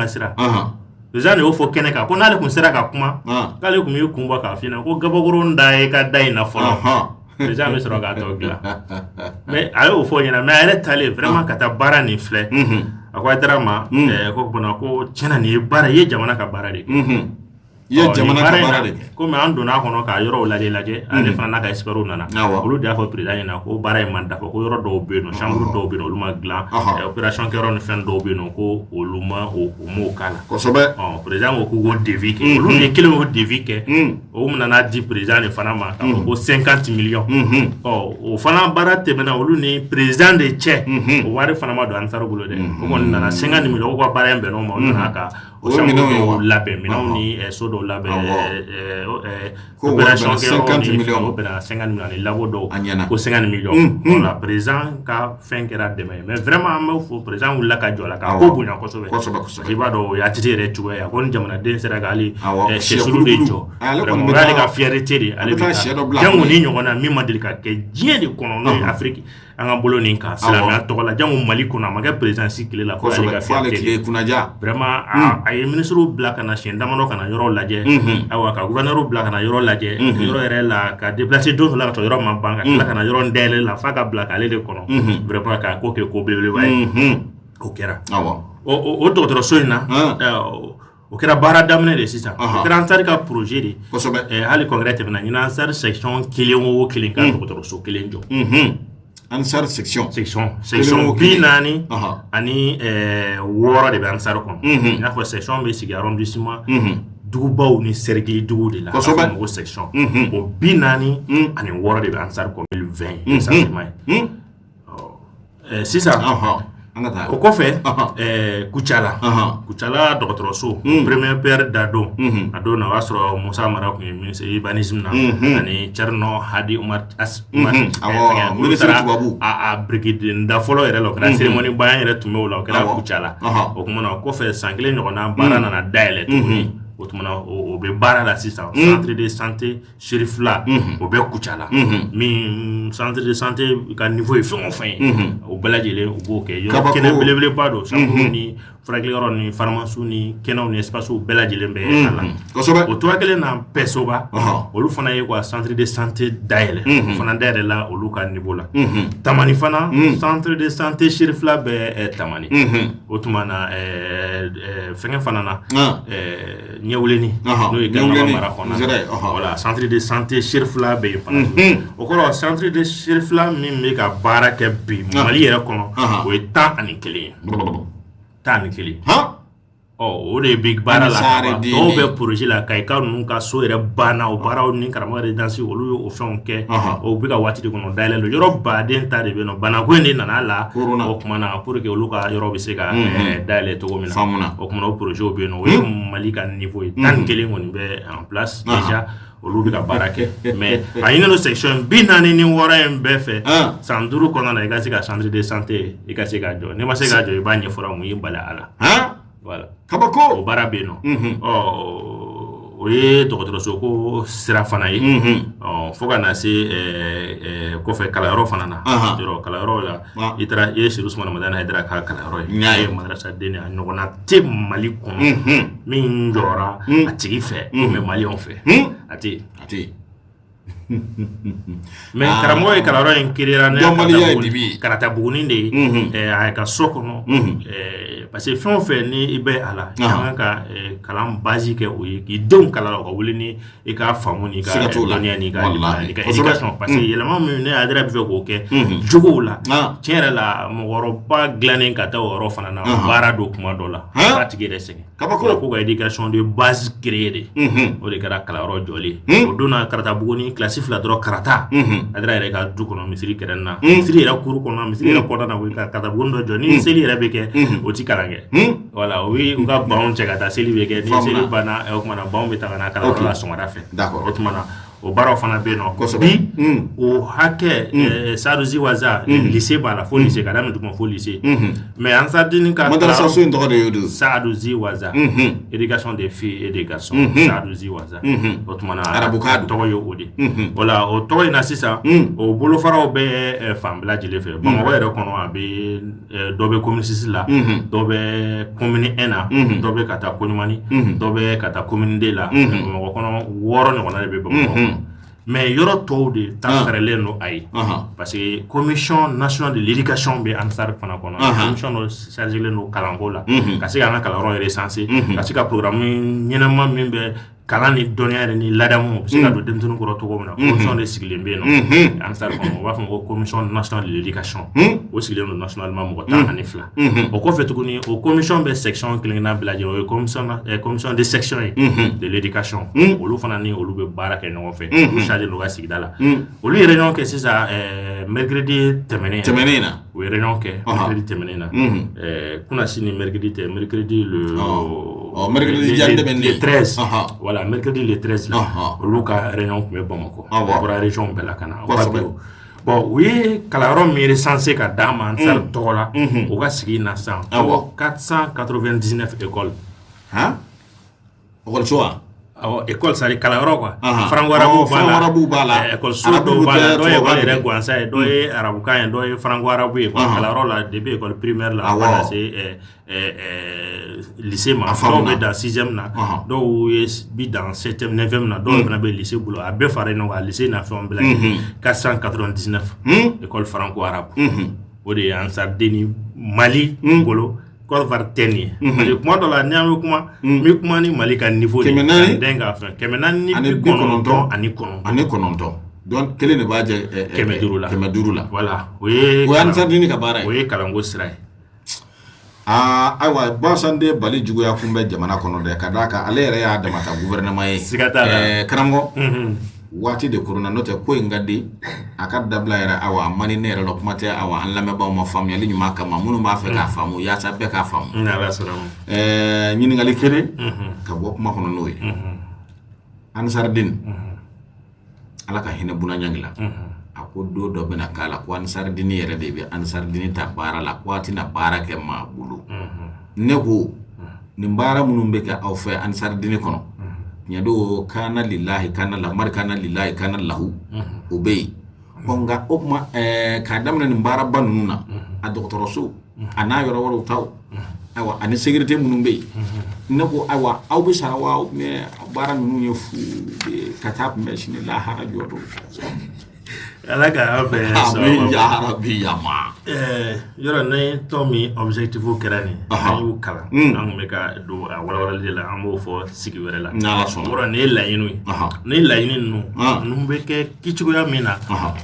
S2: président de y'o fɔ kɛnɛ kan ko n'ale kun sera ka kuma k'ale kun b'i kun bɔ k'a f'i ɲɛna ko gabakuru da ye ka da in na fɔlɔ président bɛ sɔrɔ k'a tɔ dilan mais a y'o fɔ ɲɛna mais a yɛrɛ taalen vraiment ka taa baara nin filɛ a ko Haidara ma ko tiɲɛna nin ye baara ye jamana ka baara de
S1: ye jamana ka baara de kɛ
S2: komi an donna a kɔnɔ ka yɔrɔw lajɛ ale fana n'a ka experts nana olu de y'a fɔ président ɲɛna ko baara in man dafa ko yɔrɔ dɔw bɛ yen nɔ chambre dɔw bɛ yen nɔ olu ma dilan opération kɛyɔrɔ ni fɛn dɔw bɛ yen nɔ ko olu m'o k'a la
S1: kosɛbɛ
S2: président ko k'o devis kɛ olu de kelen y'o devis kɛ o nana di président de fana ma k'a fɔ ko 50 millions o fana baara tɛmɛna olu ni président de cɛ o wari fana ma don Ansar bolo dɛ o kɔni nana 50 millions o ka baara in bɛnn'o ma o nana ka o chambre dɔw labɛn minɛnw ni so dɔw labɛn opération kɛyɔrɔ ni fɛn o bɛnna 50 millions ni labo dɔw ko 50 millions voilà président ka fɛn kɛra dɛmɛ ye mais vraiment an b'o fɔ président wulila ka jɔ a la k'a ko bonya kosɛbɛ i b'a dɔn o ye ATT yɛrɛ cogoya a ko ni jamanaden sera ka hali sɛsulu de jɔ vraiment o y'ale ka fierté de ale bɛ taa jango ni ɲɔgɔn na min ma deli ka kɛ diɲɛ de kɔnɔ n'o ye Afrique an ka bolo nin kan silamɛya tɔgɔ la jango Mali kɔnɔ a ma kɛ président si tile la ko ale ka fierté vraiment a ye ministre bila ka na siɲɛ damadɔ ka na yɔrɔ lajɛ ayiwa ka gouverneur bila ka na yɔrɔ lajɛ yɔrɔ yɛrɛ la ka déplacer don la ka sɔrɔ yɔrɔ ma ban ka tila ka na yɔrɔ dayɛlɛ la f'a ka bila k'ale de kɔnɔ vraiment k'a ko kɛ ko belebeleba ye o kɛra o dɔgɔtɔrɔso in na o kɛra baara daminɛ de sisan o kɛra Ansar ka projet de hali congrès tɛmɛna ɲinan Ansar section kelen o kelen ka dɔgɔtɔrɔso kelen jɔ
S1: Ansar section
S2: 40 ani 6 de bɛ Ansar kɔnɔ i n'a fɔ section bɛ sigi arrondissement dugubaw ni cercle dugu de la a fɔ mɔgɔ section o 40 ani 6 de bɛ Ansar kɔnɔ 2020 exactement sisan o kɔfɛ Kucala dɔgɔtɔrɔso premier père Dado a don na o y'a sɔrɔ Musa Mara kun ye ministre urbanisme na ani Thierno Hadi Umar
S1: ministre tubabu
S2: a brigade da fɔlɔ yɛrɛ la o kɛra cérémonie bayan yɛrɛ tun bɛ o la o kɛra Kucala o kuma na o kɔfɛ san kelen ɲɔgɔnna baara nana dayɛlɛ tuguni o tuma na o bɛ baara la sisan centre de santé Cherif la o bɛ Kucala min centre de santé ka niveau ye fɛn o fɛn ye o bɛɛ lajɛlen u b'o kɛ yɔrɔ kɛnɛ belebeleba don chambre ni furakɛliyɔrɔ ni pharmacie ni kɛnɛw ni espace bɛɛ lajɛlen bɛ a la o toga kelen na Pesoba olu fana ye quoi centre de santé dayɛlɛ o fana dayɛlɛ la olu ka niveau la Tamani fana centre de santé Cherif la bɛ Tamani o tuma na fɛngɛ fana na Ɲɛwuleni n'o ye Garaba mara kɔnɔna voilà centre de santé Cherif la bɛ yen fana o kɔrɔ centre de Cherif la min bɛ ka baara kɛ bi Mali yɛrɛ kɔnɔ o ye 11 ye 11 o de bɛ baara la dɔw bɛ projet la Kayika ninnu ka so yɛrɛ banna o baaraw ni karamɔgɔ résidence olu ye o fɛnw kɛ o bɛ ka waati de kɔnɔ dayɛlɛ don yɔrɔ baden ta de bɛ yen nɔ banako in de nana la o kuma na pour que olu ka yɔrɔ bɛ se ka dayɛlɛ cogo min na o kuma na o projet bɛ yen nɔ o ye Mali ka niveau ye 11 kɔni bɛ en place déjà olu bɛ ka baara kɛ mais a ɲinɛno section 46 in bɛɛ fɛ san 5 kɔnɔna na i ka se ka centre de santé i ka se ka jɔ n'i ma se ka jɔ i b'a ɲɛfɔra mun y'i bali a la voilà
S1: kabako
S2: o baara bɛ yen nɔ o ye dɔgɔtɔrɔso ko sira fana ye fo ka na se kɔfɛ kalanyɔrɔ fana na kalanyɔrɔ la i taara i ye Seydou Ousmane Madani Haidara ka kalanyɔrɔ ye a ye madrasa den a ɲɔgɔnna tɛ Mali kɔnɔ min jɔra a tigi fɛ mais maliyɛnw fɛ a tɛ yen mais karamɔgɔ ye kalanyɔrɔ in créera ne karata Buguni de ye a ka so kɔnɔ parce que fɛn o fɛn ni i bɛ a la i kan ka kalan base kɛ o ye k'i denw kalan o ka wuli ni i ka faamu ni ka dɔnniya ni ka éducation parce que yɛlɛma min ne Haidara bɛ fɛ k'o kɛ jogow la tiɲɛ yɛrɛ la mɔgɔkɔrɔba dilannen ka taa o yɔrɔ fana na baara do kuma dɔ la a tigi yɛrɛ sɛgɛn ko ka éducation de base créer de o de kɛra kalanyɔrɔ jɔlen o donna karata Buguni classe 2 dɔrɔn karata Haidara yɛrɛ ka du kɔnɔ misiri kɛrɛn na misiri yɛrɛ kuru kɔnɔ misiri yɛrɛ kɔnɔna na o ka karata Buguni dɔ jɔ ni seli yɛrɛ bɛ kɛ o ti kalan kɛ voilà o u ka banw cɛ ka taa seli bɛ kɛ ni seli banna o tuma na banw bɛ ta ka na kalanyɔrɔ la sɔgɔmada fɛ o tuma na o baaraw fana bɛ yen nɔ bi o hakɛ Saadu Ziwaza lycée b'a la fo lycée ka daminɛ duguma fo lycée mais Ansardini ka
S1: madrasa so in tɔgɔ de ye o
S2: Saadu Ziwaza éducation des filles et des garçons Saadu Ziwaza o tuma na
S1: arabukan
S2: tɔgɔ ye o de voilà o tɔgɔ in na sisan o bolofaraw bɛ fan bɛɛ lajɛlen fɛ Bamakɔ yɛrɛ kɔnɔ a bɛ dɔ bɛ commune 6 la dɔ bɛ commune 1 na dɔ bɛ ka taa Koniamani dɔ bɛ ka taa commune 2 la Bamakɔ kɔnɔ 6 ɲɔgɔnna de bɛ Bamakɔ mais yɔrɔ tɔw de ta fɛrɛlen no a ye parce que commission nationale de l'éducation bɛ Ansar fana kɔnɔ commission dɔ chargelen no kalanko la ka se k'an ka kalanyɔrɔ recenser ka se ka programme ɲɛnama min bɛ kalan ni dɔnniya yɛrɛ ni ladamu bɛ se ka don denmisɛnninw kɔrɔ cogo min na commission de sigilen bɛ yen nɔ Ansar kɔnɔ u b'a fɔ ko commission nationale de l'éducation o sigilen don nationalement mɔgɔ 12 o kɔfɛ tuguni o commission bɛ section kelen-kelenna bɛɛ lajɛlen o ye commission de section ye de l'éducation olu fana ni olu bɛ baara kɛ ɲɔgɔn fɛ olu chargé don u ka sigida la olu ye réunion kɛ sisan mercredi tɛmɛnen na u ye réunion kɛ mercredi tɛmɛnen na kunasi ni mercredi tɛ mercredi le 13 voilà mercredi le 13 là olu ka réunion tun bɛ Bamakɔ o bɔra région bɛɛ la ka na bon u ye kalanyɔrɔ min recensé ka d'a ma Ansar tɔgɔ la o ka sigi na sisan 499 écoles
S1: école so wa
S2: école c'est kalanyɔrɔ quoi franco-arabu b'a la école so dɔw b'a la dɔw ye école yɛrɛ gansan ye dɔw ye arabukan ye dɔw ye franco-arabu ye kalanyɔrɔ la depuis école primaire la fo ka se lycée ma dɔw bɛ dans 6e na dɔw bi dans 7e 9e na dɔw fana bɛ lycée bolo a bɛɛ fara ɲɔgɔn kan lycée na fɛnw bɛɛ lajɛlen 499 école franco-arabe o de ye Ansardini Mali bolo Côte d'Ivoire tɛ nin ye parce que kuma dɔ la n'i an bɛ kuma n bɛ kuma ni Mali ka niveau de ye ka den ka fɛn 499
S1: donc kelen de b'a jɛ 500 la
S2: voilà o
S1: ye Ansardini ka baara ye
S2: o ye kalanko sira ye
S1: ayiwa Bansande Bali juguya kun bɛ jamana kɔnɔ dɛ ka d'a kan ale yɛrɛ y'a damata gouvernement ye
S2: siga t'a la
S1: karamɔgɔ waati de korona n'o tɛ ko in ka di a ka dabila yɛrɛ awa a mani ne yɛrɛ la kuma tɛ awa an lamɛnbaaw ma faamuyali ɲuman kama minnu b'a fɛ k'a faamu yaasa bɛɛ k'a faamu ɲininkali kelen ka bɔ kuma kɔnɔ n'o ye Ansardini Ala ka hinɛ Bunaɲangi la a ko don dɔ bɛna k'a la ko Ansardini yɛrɛ de bɛ Ansardini ta baara la ko a tɛna baara kɛ maa bolo ne ko nin baara minnu bɛ kɛ aw fɛ Ansardini kɔnɔ ɲɛdo kana lillahi kana lamari kana lillahi kana lahu o bɛ yen nka o kuma k'a daminɛ nin baaraba ninnu na a dɔgɔtɔrɔso a n'a yɔrɔ wɛrɛw taw ayiwa ani sécurité minnu bɛ yen ne ko ayiwa aw bɛ sara wa mais baara ninnu ye fu ka taa kunbɛn sini lahara jɔ don
S2: Ala ka an fɛ
S1: amin ya rabbi ya ma
S2: yɔrɔ ne tɔ min objectif kɛra nin an y'u kalan an kun bɛ ka don a walawalali de la an b'o fɔ sigi wɛrɛ la yɔrɔ nin ye laɲiniw ye nin laɲini ninnu bɛ kɛ kicogoya min na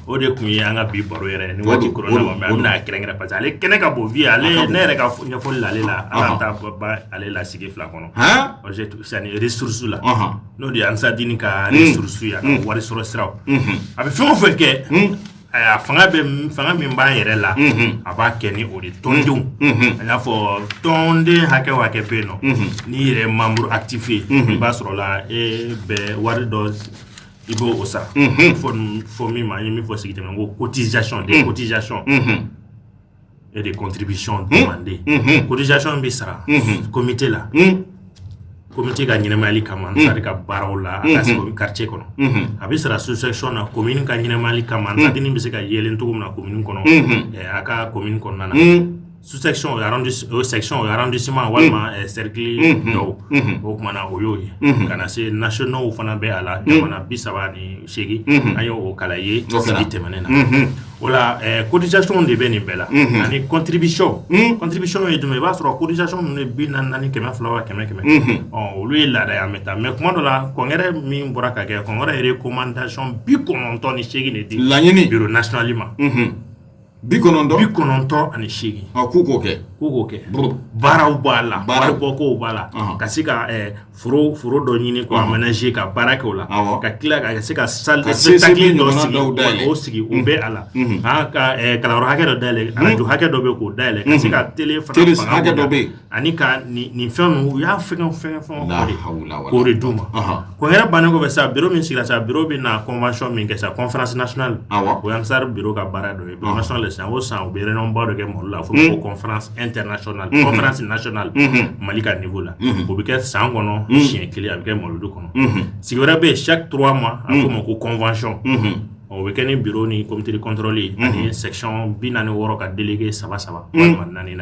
S2: o de tun ye an ka bi baro yɛrɛ ni waati corona ma mais an bɛna a kɛrɛnkɛrɛn parce que ale kɛnɛ ka bon vie ale ne yɛrɛ ka ɲɛfɔli la ale la ala ta ba ale la sigi fila kɔnɔ objectif c'est ni ressource la n'o de ye Ansardini ka ressource ye a ka wari sɔrɔ siraw a bɛ fɛn o fɛn kɛ a fanga min b'a yɛrɛ la a b'a kɛ ni o de tɔndenw a y'a fɔ tɔnden hakɛ o hakɛ bɛ yen nɔ n'i yɛrɛ membre actif ye i b'a sɔrɔ la e bɛ wari dɔ il faut ça faut il faut ce qui cotisation des cotisations et des contributions demandées cotisation bi sara comité là comité ga ñinamali kama sari ka baraw la akas ko quartier kono abi sara sous-section na commune ka ñinamali kama tadini bi se ka yelen to na commune kono aka commune kono nana sous-section section arrondissement walma cercle do o mana oyoyi kana se national fana be ala jamana bisabani shegi ayo o kalaye sigi temenena wala cotisation de beni bela ani contribution e dum ba soro cotisation ne bi nani kema flawa kema on lui la da meta mais comment la kongere mi boraka ke kongere recommandation bi kononto ni shegi ne di bureau nationalement Bikonondo ani shigi.
S1: Kuko ke.
S2: Baraw bala. Boko bala. Kasika furo do nyini ko aménager ka baraka la. Ka kila ka sika salle de spectacle do sigi ube ala. Ka kala hake do dale, ala du hake do be ko dale. Kasika télé
S1: hake do be.
S2: Ani ka ni fenu ya fenga ko re duma. Ko era banako be sa bureau min sila sa bureau bi na convention min ke sa conférence nationale. Ko yang sar bureau ka bara do bureau national au sein de l'Union la conférence internationale, conférence nationale, Malika niveau là. Pour que ça en chien qui est avec Moludo. Si vous avez chaque 3 mois, à une convention, au week-end bureau ni comité de contrôle, une section binane woro ka délégué ça va. Nani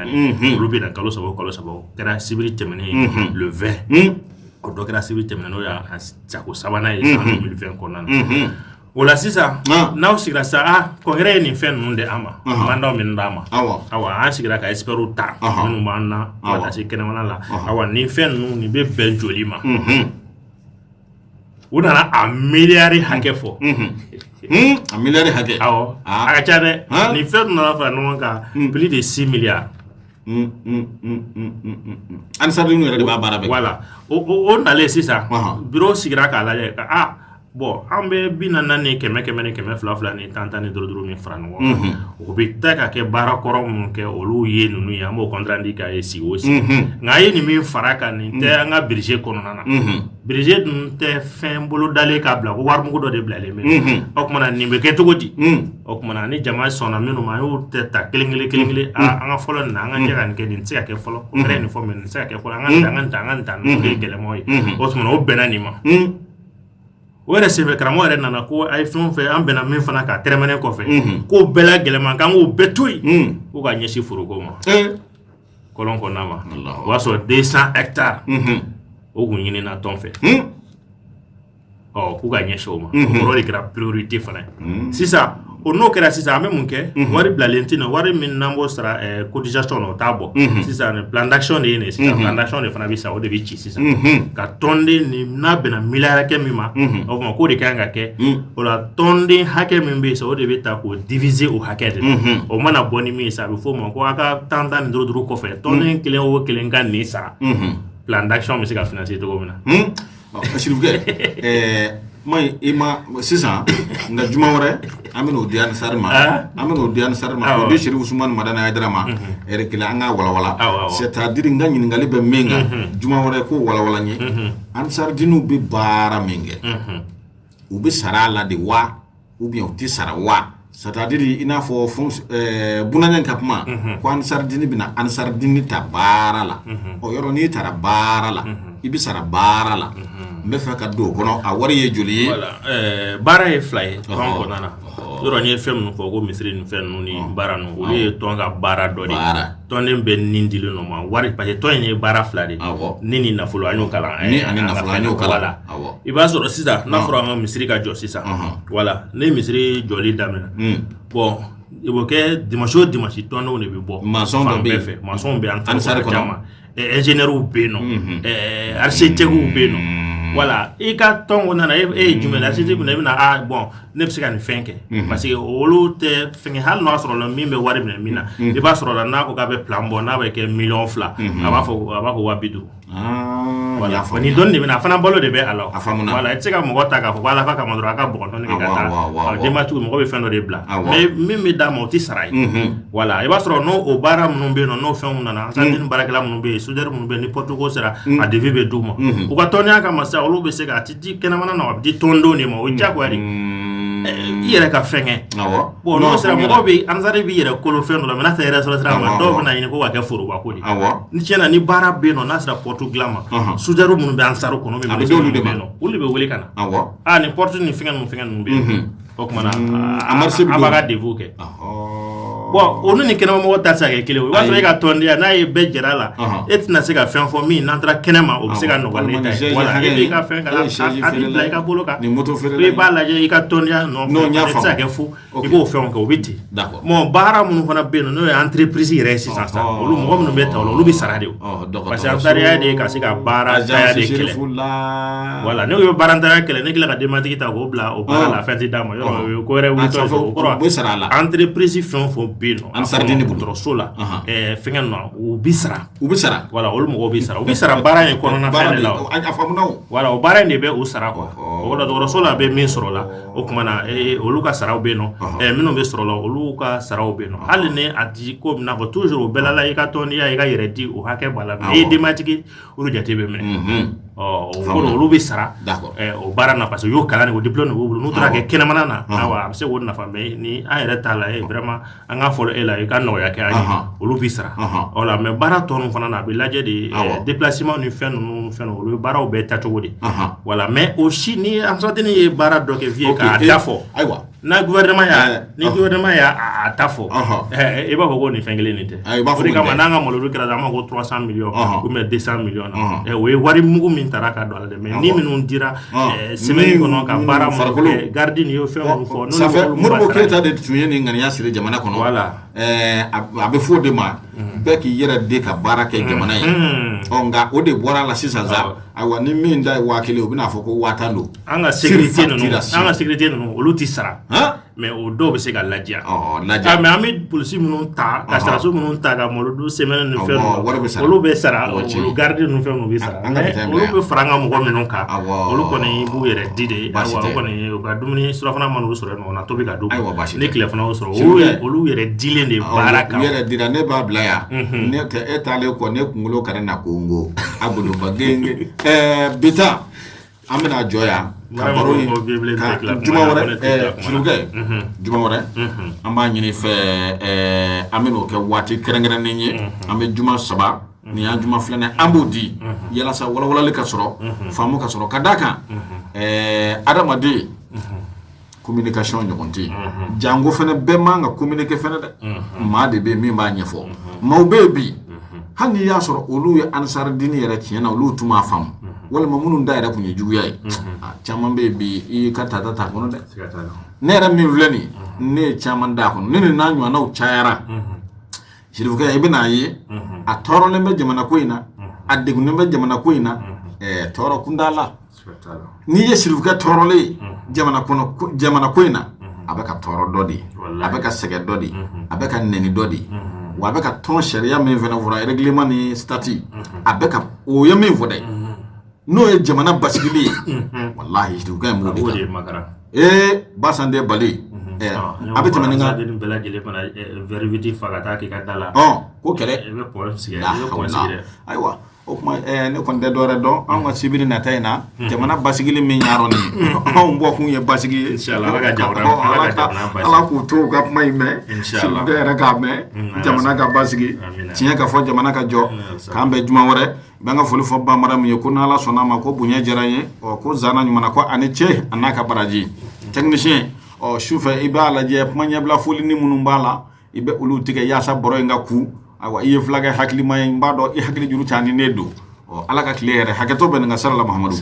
S2: rubi na kalo sabo. Kera civil terminé le 20. Au donc la civil terminé ya chako sabana en 2020 konana. Wala sisa now sigira sa congrès ni fen nunde ama manda min dama awa an sigira ka esperu ta nu manna wala sikene wana la awa ni fen nu ni be ben jolima una a milliard hake fo
S1: a milliard hake
S2: awa aga chane ni fen na fa no ka plus de 6 milliards
S1: an sardu ni radi ba barabe
S2: voilà o ndale sisa bureau sigira ka la ka bon ambe bina nani keme fla ni tantani drodro mi frano o bitta ka ke bara korom ke olu ye nunu ya mo kontrandi ka esi osi ngaye ni mi faraka ni te nga birje kono nana birje dun te fin bolo dale ka bla ko war mu do de blale me ok mana ni be ke to godi ok mana ni jama sona minu ma yo te ta kelingile anga folo na anga jega ni ke din se ke folo ko re ni fo men se ke folo anga tan ke kele moy osmana o benani ma wera sebe kramo re nana ko ay fon fe am bena min fana ka tremene ko fe ko bela gelema kan o betoy ko ga nyeshi furugo ma kolon ko nama waso 200 hectares o gunyini na ton fe ko ga nyeshi o ma ko ro kra priorité fana si ça o no kera sisa ame munke wari blalentino wari min nambo sera cotisation no tabo sisa ne plan d'action de ne sisa plan d'action de fana bisa o de bichi sisa ka tonde ni na bena milliard ke mima o ma ko de kanga ke o la tonde hake mimbe so o de beta ko diviser o hake de o mana boni mi sa fo mo ko aka tanda ni dro ko fe tonde kelen o kelen kan ni sa plan d'action mi se ka financer to gomina mai ima sisa nga juma wore amino dian sarma ko de shiri usman madana yadrama kila anga wala c'est-à-dire nga nyin ngali be menga juma wore ko wala nyi ansar dinu be bara menge ubi sarala de wa ubi oti sarawa c'est-à-dire ina fo bunanya kapma ko ansar dini bina ansar dini tabarala o yoro ni tarabarala ibi sarabarala me fa ka do kono a wari ye joli voilà bara e fly ko nana yoro ni fem no ko misri ni fem no ni bara no o le tonga bara do de tonen be nindile no ma wari pa to ni bara flade nini na fulo anyo kala
S1: ni ani na fulo anyo kala
S2: iba so sisa na fro ma misri ka jo sisa voilà ne misri joli damena bon ibo ke dimanche tono ne be bo maçon be en sare jama ingénieur ou beno architecte ou beno voilà e ka tongo nana jumela architecte bu na bon ne psika ni fenke parce que olu te fenke hal no asro lo mimbe wari mina e ba soro la na ko ka be plan bon na ba ke million fla aba ko wabidu voilà ni don de bena fana balo de be alors voilà et ka mo ta ka fo wala ka mo dro ka bon ton ke kata de matu mo be fendo de bla mais mimi da mo ti saray voilà e ba soro no o bara mun be no fen nana sa din barakala mun be soudeur mun be ni portugo sera a de vibe duma o ka tonya ka masa o be se ka ti kena mana no di tondo ni mo o jago ari yere ka fenge bon no sera mo be anzare bi yere ko lo fendo la mena sera sera ma do na ni ko wa ke furu ba ko ni chena ni bara be no na sera portuglama soudeur mun be ansaro ko no be no o le be wele kana ni portu ni fenge mun be o kuma na abaga devoke bon onu ni kenema mo ta sa ke kele wa so ka tondia na e be jera la et na se ka fen fo mi na tra kenema o se ka no wala ta wala e ka fen ka la ka boloka
S1: ni moto fere
S2: be ba la je ka tondia no sa ke fu e ko fen ko biti
S1: d'accord
S2: mo bara mun fana be no entreprise resistance ta olu mo mo be ta olu bi sarade o parce que antaria de ka se ka bara ta de kele voilà ne yo bara ta kele ne kele ka dematiki ta go bla o bara la fête da mo yo ko re wu to ko entreprise fen fo
S1: an sardini
S2: butro sola fengen no u bisara voilà ol mo bisara bara en kono na fele la voilà o bara ne be o sara ko o do sola be min soro la o kuma na olu ka sara be no mino be soro la olu ka sara be no hal ne adi ko na ko toujours o belala e ka toni ya e ka yere di o hake bala e de matiki olu jate be me o olu be sara o bara na parce yo kala ne o diplôme o bulu no tra ke kenamana na awa am se wo na fa me ni a yere tala e vraiment anga folo ela e ka no ya ke ani olu bisara ola me bara tonu fana na be laje de déplacement ni fen olu bara o be tato wodi voilà mais aussi ni am sotini bara do ke vie ka dafo
S1: aywa
S2: na gouvernement ya ni gouvernement ya atafo e ba ko ni fengele ni te o de kama nanga mo lu kra ma ko 300 millions ou mais 200 millions e we wari mugu min taraka do de mais ni minun dira semaine kono ka bara mo gardien yo fe mo fo
S1: ça fait mo ko ta de tuye ni ngani asire jamana kono
S2: voilà
S1: abe fo de ma be ki yere de ka bara ke jamana yi nga o de bora la sisa za awa ni min dai wakile obina fo ko watando
S2: anga sécurité no oluti sara mais o do be se ka lajia mais ami police munun ta ka sara so munun ta ka moludu semaine no fe olu be sara olu garde no fe no be sara olu be franga mo minun ka olu ko ni bu yere dide awa ko ni o ka dumuni sura fana manu sura no na to be ka do ni kile fana o sura olu yere dile de baraka
S1: yere dira ne ba blaya ne te etale ko ne kungulo kana na Congo abudu bagenge bita amena joya kabaro juma wore suluge juma wore amba nyini fe ameno ke wati kerengere ninyi ambe juma saba ni ya juma flane ambodi yala sa wala wala le kasoro famu kasoro kadaka adamade communication nyokonti jango fene be manga communiquer fene de ma de be mi ma nyefo ma bebi hani ya soro olu ya ansar dini yara tiena olu tuma fam wala mamunun da yara kunye juya yi chaman bebi i kata ta kono de ne ra mi vleni ne chaman da kono ne na nyu na u chayara shirifuka ibina yi a toro le me jamana ko ina a degu ne me jamana ko ina toro kundala ni ye shirifuka toro le jamana ko ina abeka toro dodi abeka sege dodi abeka neni dodi wa abeka ton sharia men vena vura règlement ni statut abeka o ye men voday no e jamana basigili wallahi shirifuka mo de
S2: makara
S1: basande bali abeta meninga
S2: de bela gele pana vérité fagata ki kadala
S1: ko kele
S2: e po sigire
S1: aywa o kuma ne kon de dore don an wa sibiri na tayna jamana basigili min yaro ni on bo kun ye basigi
S2: inshallah ala jabra
S1: ala ku to ga mai me inshallah de ra ga me jamana ga basigi tinya ka fo jamana ka jo kambe juma wore banga folu fo ba maram ye kun ala sona ma ko bunya jaraye o ko zana nyuma ko ani che anaka baraji technicien o shufa ibala je manya bla foli ni munum bala ibe ulu tige yasa boro nga ku awa iye flaga hakli may mbado i hakli juru tani nedo o alaka clear hakato ben nga sallallahu muhammadu